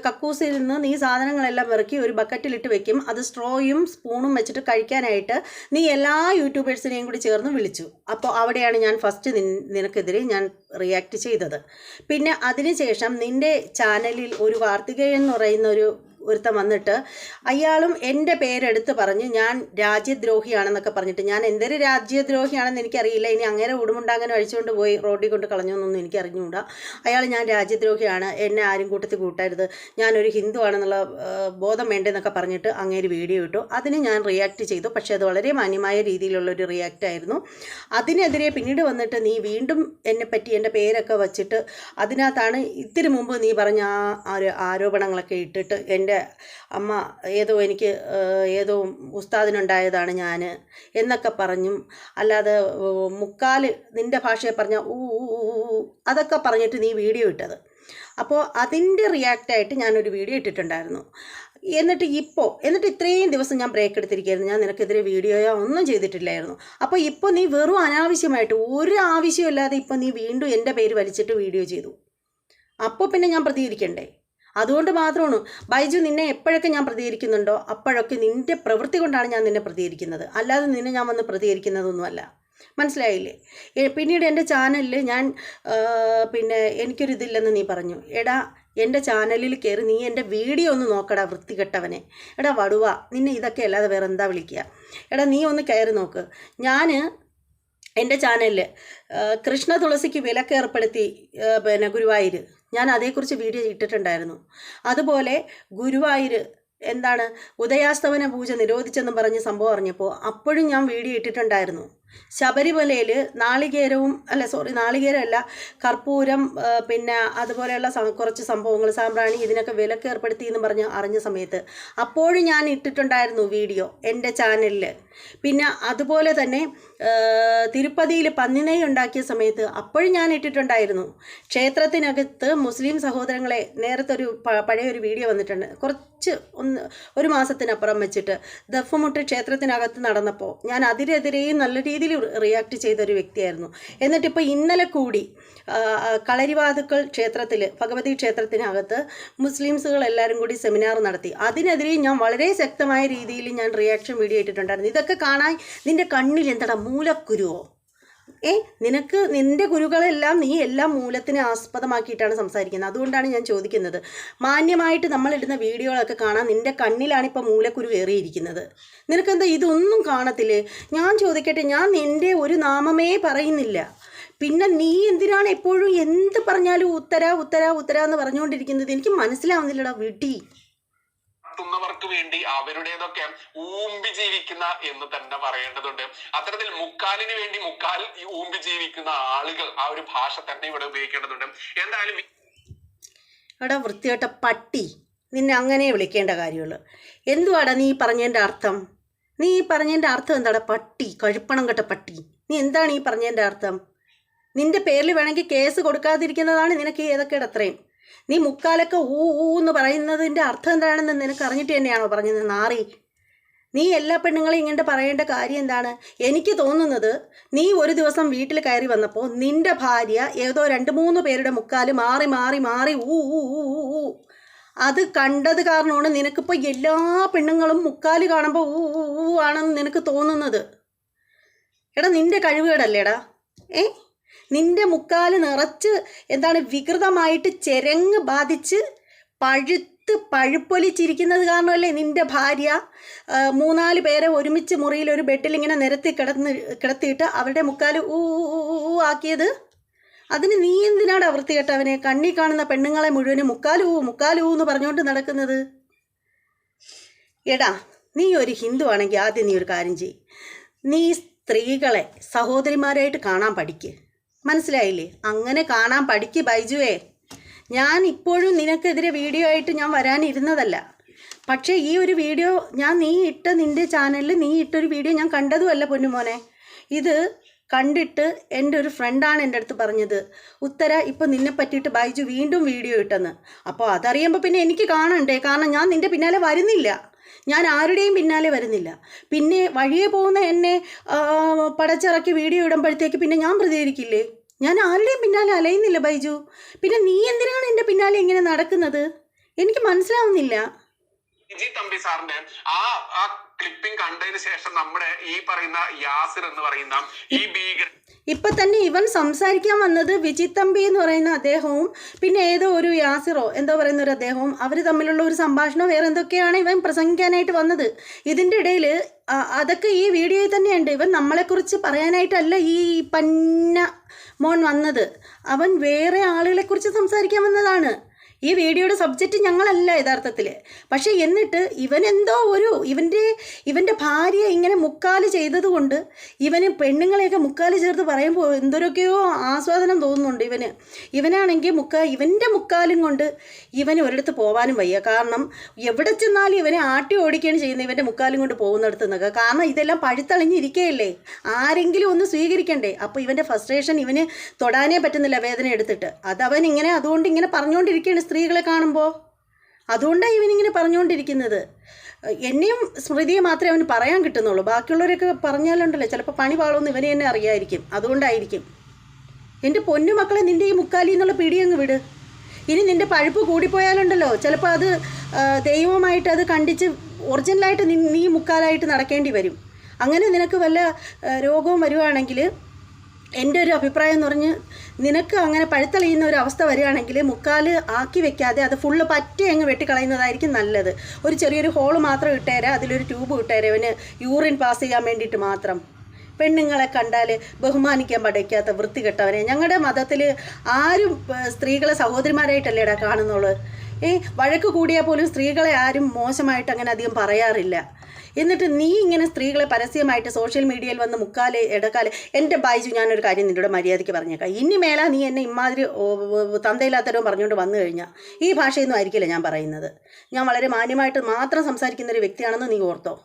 Speaker 1: കക്കൂസിൽ നിന്ന് നീ സാധനങ്ങളെല്ലാം ഇറക്കി ഒരു ബക്കറ്റിലിട്ട് വെക്കും. അത് സ്ട്രോയും സ്പൂണും വെച്ചിട്ട് കഴിക്കാനായിട്ട് നീ എല്ലാ യൂട്യൂബേഴ്സിനെയും കൂടി ചേർന്ന് വിളിച്ചു. അപ്പോൾ അവിടെയാണ് ഞാൻ ഫസ്റ്റ് നിനക്കെതിരെ ഞാൻ റിയാക്ട് ചെയ്തത്. പിന്നെ അതിനുശേഷം നിൻ്റെ ചാനലിൽ ഒരു കാർത്തികേയൻ എന്ന് പറയുന്ന ഒരുത്തൻ വന്നിട്ട് അയാളും എൻ്റെ പേരെടുത്ത് പറഞ്ഞ് ഞാൻ രാജ്യദ്രോഹിയാണെന്നൊക്കെ പറഞ്ഞിട്ട്, ഞാൻ എന്തൊരു രാജ്യദ്രോഹിയാണെന്ന് എനിക്കറിയില്ല. ഇനി അങ്ങനെ ഉടുമുണ്ടാങ്ങനെ അഴിച്ചുകൊണ്ട് പോയി റോഡിൽ കൊണ്ട് കളഞ്ഞൊന്നും എനിക്ക് അറിഞ്ഞുകൂടാ. അയാൾ ഞാൻ രാജ്യദ്രോഹിയാണ്, എന്നെ ആരും കൂട്ടത്തിൽ കൂട്ടരുത്, ഞാനൊരു ഹിന്ദു ആണെന്നുള്ള ബോധം വേണ്ടെന്നൊക്കെ പറഞ്ഞിട്ട് അങ്ങേര് വീഡിയോ ഇട്ടു. അതിന് ഞാൻ റിയാക്ട് ചെയ്തു. പക്ഷേ അത് വളരെ മാന്യമായ രീതിയിലുള്ളൊരു റിയാക്റ്റ് ആയിരുന്നു. അതിനെതിരെ പിന്നീട് വന്നിട്ട് നീ വീണ്ടും എന്നെപ്പറ്റി എൻ്റെ പേരൊക്കെ വച്ചിട്ട് അതിനകത്താണ് ഇത്തിരി മുമ്പ് നീ പറഞ്ഞ ആ ആരോപണങ്ങളൊക്കെ ഇട്ടിട്ട് എൻ്റെ അമ്മ ഏതോ ഉസ്താദിനുണ്ടായതാണ് ഞാൻ എന്നൊക്കെ പറഞ്ഞും, അല്ലാതെ മുക്കാല് നിൻ്റെ ഭാഷയെ പറഞ്ഞ അതൊക്കെ പറഞ്ഞിട്ട് നീ വീഡിയോ ഇട്ടത്. അപ്പോൾ അതിൻ്റെ റിയാക്റ്റായിട്ട് ഞാനൊരു വീഡിയോ ഇട്ടിട്ടുണ്ടായിരുന്നു. എന്നിട്ട് ഇത്രയും ദിവസം ഞാൻ ബ്രേക്ക് എടുത്തിരിക്കുകയായിരുന്നു. ഞാൻ നിനക്കെതിരെ വീഡിയോയോ ഒന്നും ചെയ്തിട്ടില്ലായിരുന്നു. അപ്പോൾ ഇപ്പോൾ നീ വെറും അനാവശ്യമായിട്ട് ഒരു ആവശ്യമില്ലാതെ ഇപ്പോൾ നീ വീണ്ടും എൻ്റെ പേര് വലിച്ചിട്ട് വീഡിയോ ചെയ്തു. അപ്പോൾ പിന്നെ ഞാൻ പ്രതികരിക്കണ്ടേ? അതുകൊണ്ട് മാത്രമാണ് ബൈജു, നിന്നെ എപ്പോഴൊക്കെ ഞാൻ പ്രതികരിക്കുന്നുണ്ടോ അപ്പോഴൊക്കെ നിൻ്റെ പ്രവൃത്തി കൊണ്ടാണ് ഞാൻ നിന്നെ പ്രതികരിക്കുന്നത്, അല്ലാതെ നിന്നെ ഞാൻ വന്ന് പ്രതികരിക്കുന്നതൊന്നുമല്ല. മനസ്സിലായില്ലേ? പിന്നീട് എൻ്റെ ചാനലിൽ ഞാൻ എനിക്കൊരിതില്ലെന്ന് നീ പറഞ്ഞു. എടാ, എൻ്റെ ചാനലിൽ കയറി നീ എൻ്റെ വീഡിയോ ഒന്ന് നോക്കടാ വൃത്തികെട്ടവനെ. എടാ വടുവ, നിന്നെ ഇതൊക്കെ അല്ലാതെ വേറെ എന്താ വിളിക്കുക? എടാ നീ ഒന്ന് കയറി നോക്ക്. ഞാൻ എൻ്റെ ചാനലിൽ കൃഷ്ണ തുളസിക്ക് വിലക്ക് ഏർപ്പെടുത്തി ഗുരുവായൂർ, ഞാൻ അതേക്കുറിച്ച് വീഡിയോ ഇട്ടിട്ടുണ്ടായിരുന്നു. അതുപോലെ ഗുരുവായൂർ ഉദയാസ്തമന പൂജ നിരോധിച്ചെന്നും പറഞ്ഞ് സംഭവം അറിഞ്ഞപ്പോൾ അപ്പോഴും ഞാൻ വീഡിയോ ഇട്ടിട്ടുണ്ടായിരുന്നു. ശബരിമലയിൽ നാളികേരമല്ല കർപ്പൂരം അതുപോലെയുള്ള കുറച്ച് സംഭവങ്ങൾ, സാമ്പ്രാണി, ഇതിനൊക്കെ വിലക്ക് ഏർപ്പെടുത്തി എന്ന് പറഞ്ഞ് അറിഞ്ഞ സമയത്ത് അപ്പോഴും ഞാൻ ഇട്ടിട്ടുണ്ടായിരുന്നു വീഡിയോ എൻ്റെ ചാനലിൽ. പിന്നെ അതുപോലെ തന്നെ തിരുപ്പതിയിൽ പന്നിനെയ്യ് ഉണ്ടാക്കിയ സമയത്ത് അപ്പോഴും ഞാൻ ഇട്ടിട്ടുണ്ടായിരുന്നു. ക്ഷേത്രത്തിനകത്ത് മുസ്ലിം സഹോദരങ്ങളെ നേരത്തെ പഴയൊരു വീഡിയോ വന്നിട്ടുണ്ട്, ഒരു മാസത്തിനപ്പുറം വെച്ചിട്ട് ദഫ്മുട്ട് ക്ഷേത്രത്തിനകത്ത് നടന്നപ്പോൾ ഞാൻ അതിനെതിരെയും നല്ല രീതിയിൽ റിയാക്ട് ചെയ്തൊരു വ്യക്തിയായിരുന്നു. എന്നിട്ടിപ്പോൾ ഇന്നലെ കൂടി കളരിവാതുക്കൾ ക്ഷേത്രത്തിൽ, ഭഗവതി ക്ഷേത്രത്തിനകത്ത് മുസ്ലിംസുകൾ എല്ലാവരും കൂടി സെമിനാർ നടത്തി. അതിനെതിരെയും ഞാൻ വളരെ ശക്തമായ രീതിയിൽ ഞാൻ റിയാക്ഷൻ വീഡിയോ ഇട്ടിട്ടുണ്ടായിരുന്നു. ഇതൊക്കെ കാണാൻ നിൻ്റെ കണ്ണിൽ എന്താ മൂലക്കുരുവോ? നിൻ്റെ കുരുകളെല്ലാം നീ എല്ലാം മൂലത്തിനെ ആസ്പദമാക്കിയിട്ടാണ് സംസാരിക്കുന്നത്. അതുകൊണ്ടാണ് ഞാൻ ചോദിക്കുന്നത്, മാന്യമായിട്ട് നമ്മളിടുന്ന വീഡിയോകളൊക്കെ കാണാൻ നിൻ്റെ കണ്ണിലാണിപ്പോൾ മൂലക്കുരു കയറിയിരിക്കുന്നത്. നിനക്കെന്താ ഇതൊന്നും കാണത്തില്ലേ? ഞാൻ ചോദിക്കട്ടെ, ഞാൻ നിൻ്റെ ഒരു നാമമേ പറയുന്നില്ല, പിന്നെ നീ എന്തിനാണ് എപ്പോഴും എന്ത് പറഞ്ഞാലും ഉത്തര എന്ന് പറഞ്ഞുകൊണ്ടിരിക്കുന്നത്? എനിക്ക് മനസ്സിലാവുന്നില്ലടാ വിട്ടി.
Speaker 2: നടത്തുന്നവർക്ക് വേണ്ടി അവരുടേതൊക്കെ ഊമ്പി ജീവിക്കുന്ന എന്ന് തന്നെ പറയേണ്ടതുണ്ട്. അത്തരത്തിൽ മുക്കാലിന് വേണ്ടി മുക്കാൽ ഊമ്പി ജീവിക്കുന്ന ആളുകൾ ആ ഒരു ഭാഷ തന്നെ ഇവിടെ ഉപയോഗിക്കേണ്ടതുണ്ട്. എന്തായാലും
Speaker 1: എടാ വൃത്തികെട്ട പട്ടി, നിന്നെ അങ്ങനെ വിളിക്കേണ്ട കാര്യമുള്ളൂ. എന്തുവാടാ നീ പറഞ്ഞതിൻ്റെ അർത്ഥം? നീ പറഞ്ഞതിൻ്റെ അർത്ഥം എന്താടാ? പട്ടി, കഴുപ്പണം കെട്ട പട്ടി. നീ എന്താണ് ഈ പറഞ്ഞതിൻ്റെ അർത്ഥം? നിന്റെ പേരിൽ വേണമെങ്കിൽ കേസ് കൊടുക്കാതിരിക്കുന്നതാണ് നിനക്ക് ഈ ഏതൊക്കെ അത്രയും. നീ മുക്കാലൊക്കെ എന്ന് പറയുന്നതിൻ്റെ അർത്ഥം എന്താണെന്ന് നിനക്ക് അറിഞ്ഞിട്ട് തന്നെയാണോ പറഞ്ഞത്? നാറി, നീ എല്ലാ പെണ്ണുങ്ങളെയും ഇങ്ങോട്ട് പറയേണ്ട കാര്യം എന്താണ്? എനിക്ക് തോന്നുന്നത് നീ ഒരു ദിവസം വീട്ടിൽ കയറി വന്നപ്പോൾ നിന്റെ ഭാര്യ ഏതോ 2-3 പേരുടെ മുക്കാൽ മാറി മാറി മാറി അത് കണ്ടത് കാരണമാണ് നിനക്കിപ്പോൾ എല്ലാ പെണ്ണുങ്ങളും മുക്കാൽ കാണുമ്പോൾ ആണെന്ന് നിനക്ക് തോന്നുന്നത്. എടാ നിന്റെ കഴിവുകേടല്ലേടാ? നിന്റെ മുക്കാൽ നിറച്ച് എന്താണ് വികൃതമായിട്ട് ചെരങ്ങ് ബാധിച്ച് പഴുപ്പൊലിച്ചിരിക്കുന്നത് കാരണമല്ലേ നിന്റെ ഭാര്യ 3-4 പേരെ ഒരുമിച്ച് മുറിയിൽ ഒരു ബെഡിൽ ഇങ്ങനെ നിരത്തി കിടത്തിയിട്ട് അവരുടെ മുക്കാൽ ആക്കിയത്? അതിന് നീ എന്തിനാണ് വൃത്തികെട്ടവനെ കണ്ണി കാണുന്ന പെണ്ണുങ്ങളെ മുഴുവനും മുക്കാലൂ എന്ന് പറഞ്ഞുകൊണ്ട് നടക്കുന്നത്? എടാ നീ ഒരു ഹിന്ദു ആണെങ്കിൽ ആദ്യം നീ ഒരു കാര്യം ചെയ്യ്. നീ സ്ത്രീകളെ സഹോദരിമാരായിട്ട് കാണാൻ പഠിക്ക്. മനസ്സിലായില്ലേ? അങ്ങനെ കാണാൻ പഠിക്ക് ബൈജുവേ. ഞാൻ ഇപ്പോഴും നിനക്കെതിരെ വീഡിയോ ആയിട്ട് ഞാൻ വരാനിരുന്നതല്ല. പക്ഷേ ഈ ഒരു വീഡിയോ നിൻ്റെ ചാനലിൽ നീ ഇട്ടൊരു വീഡിയോ ഞാൻ കണ്ടതുമല്ല പൊന്നുമോനെ. ഇത് കണ്ടിട്ട് എൻ്റെ ഒരു ഫ്രണ്ടാണ് എൻ്റെ അടുത്ത് പറഞ്ഞത്, ഉത്തര ഇപ്പം നിന്നെ പറ്റിയിട്ട് ബൈജു വീണ്ടും വീഡിയോ ഇട്ടെന്ന്. അപ്പോൾ അതറിയുമ്പോൾ പിന്നെ എനിക്ക് കാണണ്ടേ? കാരണം ഞാൻ നിൻ്റെ പിന്നാലെ വരുന്നില്ല, ഞാൻ ആരുടെയും പിന്നാലെ വരുന്നില്ല. പിന്നെ വഴിയെ പോകുന്ന എന്നെ പടച്ചിറക്കി വീഡിയോ ഇടുമ്പോഴത്തേക്ക് പിന്നെ ഞാൻ പ്രതികരിക്കില്ലേ? ഞാൻ ആരുടെയും പിന്നാലെ അലയുന്നില്ല ബൈജു. പിന്നെ നീ എന്തിനാണ് എൻ്റെ പിന്നാലെ ഇങ്ങനെ നടക്കുന്നത്? എനിക്ക് മനസ്സിലാവുന്നില്ല.
Speaker 2: വിജി തമ്പി സാറിന്റെ ആ ക്ലിപ്പിംഗ് കണ്ടതിന് ശേഷം നമ്മുടെ ഈ പറയുന്ന യാസിർ എന്ന് പറയുന്ന ഈ ഭീകരൻ
Speaker 1: ഇപ്പൊ തന്നെ ഇവൻ സംസാരിക്കാൻ വന്നത് വിജി തമ്പി എന്ന് പറയുന്ന അദ്ദേഹവും പിന്നെ ഏതോ ഒരു യാസിറോ എന്തോ പറയുന്ന ഒരു അദ്ദേഹവും അവർ തമ്മിലുള്ള ഒരു സംഭാഷണം വേറെ എന്തൊക്കെയാണ് ഇവൻ പ്രസംഗിക്കാനായിട്ട് വന്നത്. ഇതിൻ്റെ ഇടയിൽ അതൊക്കെ ഈ വീഡിയോയിൽ തന്നെയുണ്ട്. ഇവൻ നമ്മളെക്കുറിച്ച് പറയാനായിട്ടല്ല ഈ പന്ന മോൻ വന്നത്, അവൻ വേറെ ആളുകളെക്കുറിച്ച് സംസാരിക്കാൻ വന്നതാണ്. ഈ വീഡിയോയുടെ സബ്ജക്റ്റ് ഞങ്ങളല്ല യഥാർത്ഥത്തിൽ. പക്ഷേ എന്നിട്ട് ഇവനെന്തോ ഇവൻ്റെ ഭാര്യ ഇങ്ങനെ മുക്കാല് ചെയ്തതുകൊണ്ട് ഇവന് പെണ്ണുങ്ങളെയൊക്കെ മുക്കാല് ചേർത്ത് പറയുമ്പോൾ എന്തൊരൊക്കെയോ ആസ്വാദനം തോന്നുന്നുണ്ട് ഇവനാണെങ്കിൽ ഇവൻ്റെ മുക്കാലും കൊണ്ട് ഇവന് ഒരിടത്ത് പോകാനും വയ്യ. കാരണം എവിടെ ചെന്നാലും ഇവനെ ആട്ടി ഓടിക്കുകയാണ് ചെയ്യുന്നത് ഇവൻ്റെ മുക്കാലും കൊണ്ട് പോകുന്നിടത്ത് നിന്നൊക്കെ. കാരണം ഇതെല്ലാം പഴുത്തളിഞ്ഞിരിക്കുകയല്ലേ, ആരെങ്കിലും ഒന്ന് സ്വീകരിക്കണ്ടേ? അപ്പോൾ ഇവൻ്റെ ഫ്രസ്ട്രേഷൻ ഇവന് തൊടാനേ പറ്റുന്നില്ല വേദന എടുത്തിട്ട്. അതുകൊണ്ട് ഇങ്ങനെ പറഞ്ഞുകൊണ്ടിരിക്കുകയാണ് സ്ത്രീകളെ കാണുമ്പോൾ. അതുകൊണ്ടാണ് ഇവനിങ്ങനെ പറഞ്ഞുകൊണ്ടിരിക്കുന്നത്. എന്നെയും സ്മൃതിയെ മാത്രമേ അവന് പറയാൻ കിട്ടുന്നുള്ളൂ. ബാക്കിയുള്ളവരൊക്കെ പറഞ്ഞാലുണ്ടല്ലോ ചിലപ്പോൾ പണി പാളോന്ന് ഇവനെ തന്നെ അറിയായിരിക്കും. അതുകൊണ്ടായിരിക്കും. എൻ്റെ പൊന്നു മക്കളെ, നിൻ്റെ ഈ മുക്കാലി എന്നുള്ള പിടിയങ്ങ് വിട്. ഇനി നിൻ്റെ പഴുപ്പ് കൂടിപ്പോയാലുണ്ടല്ലോ ചിലപ്പോൾ അത് ദൈവമായിട്ട് അത് കണ്ടിച്ച് ഒറിജിനലായിട്ട് നീ മുക്കാലായിട്ട് നടക്കേണ്ടി വരും. അങ്ങനെ നിനക്ക് വല്ല രോഗവും വരുവാണെങ്കിൽ എൻ്റെ ഒരു അഭിപ്രായം എന്ന് പറഞ്ഞ് നിനക്ക് അങ്ങനെ പഴുത്തളിയുന്ന ഒരു അവസ്ഥ വരികയാണെങ്കിൽ മുക്കാൽ ആക്കി വെക്കാതെ അത് ഫുള്ള് പറ്റി അങ്ങ് വെട്ടിക്കളയുന്നതായിരിക്കും നല്ലത്. ഒരു ചെറിയൊരു ഹോള് മാത്രം ഇട്ടേരാ, അതിലൊരു ട്യൂബ് ഇട്ടേരാ അവന് യൂറിൻ പാസ് ചെയ്യാൻ വേണ്ടിയിട്ട് മാത്രം. പെണ്ണുങ്ങളെ കണ്ടാൽ ബഹുമാനിക്കാൻ പഠിക്കാത്ത വൃത്തികെട്ടവനെ. ഞങ്ങളുടെ മതത്തിൽ ആരും സ്ത്രീകളെ സഹോദരിമാരായിട്ടല്ലേടാ കാണുന്നുള്ളൂ. വഴക്ക് കൂടിയാൽ പോലും സ്ത്രീകളെ ആരും മോശമായിട്ട് അങ്ങനെ അധികം പറയാറില്ല. എന്നിട്ട് നീ ഇങ്ങനെ സ്ത്രീകളെ പരസ്യമായിട്ട് സോഷ്യൽ മീഡിയയിൽ വന്ന് മുക്കാല് ഇടക്കാല്. എൻ്റെ ബൈജു, ഞാനൊരു കാര്യം നിന്നോട് മര്യാദയ്ക്ക് പറഞ്ഞേക്കാം. ഇനി മേലാ നീ എന്നെ ഇമാതിരി തന്തയില്ലാത്തരവും പറഞ്ഞുകൊണ്ട് വന്നു കഴിഞ്ഞാൽ ഈ ഭാഷയൊന്നും ആയിരിക്കില്ല ഞാൻ പറയുന്നത്. ഞാൻ വളരെ മാന്യമായിട്ട് മാത്രം സംസാരിക്കുന്ന ഒരു വ്യക്തിയാണെന്ന് നീ ഓർത്തോ.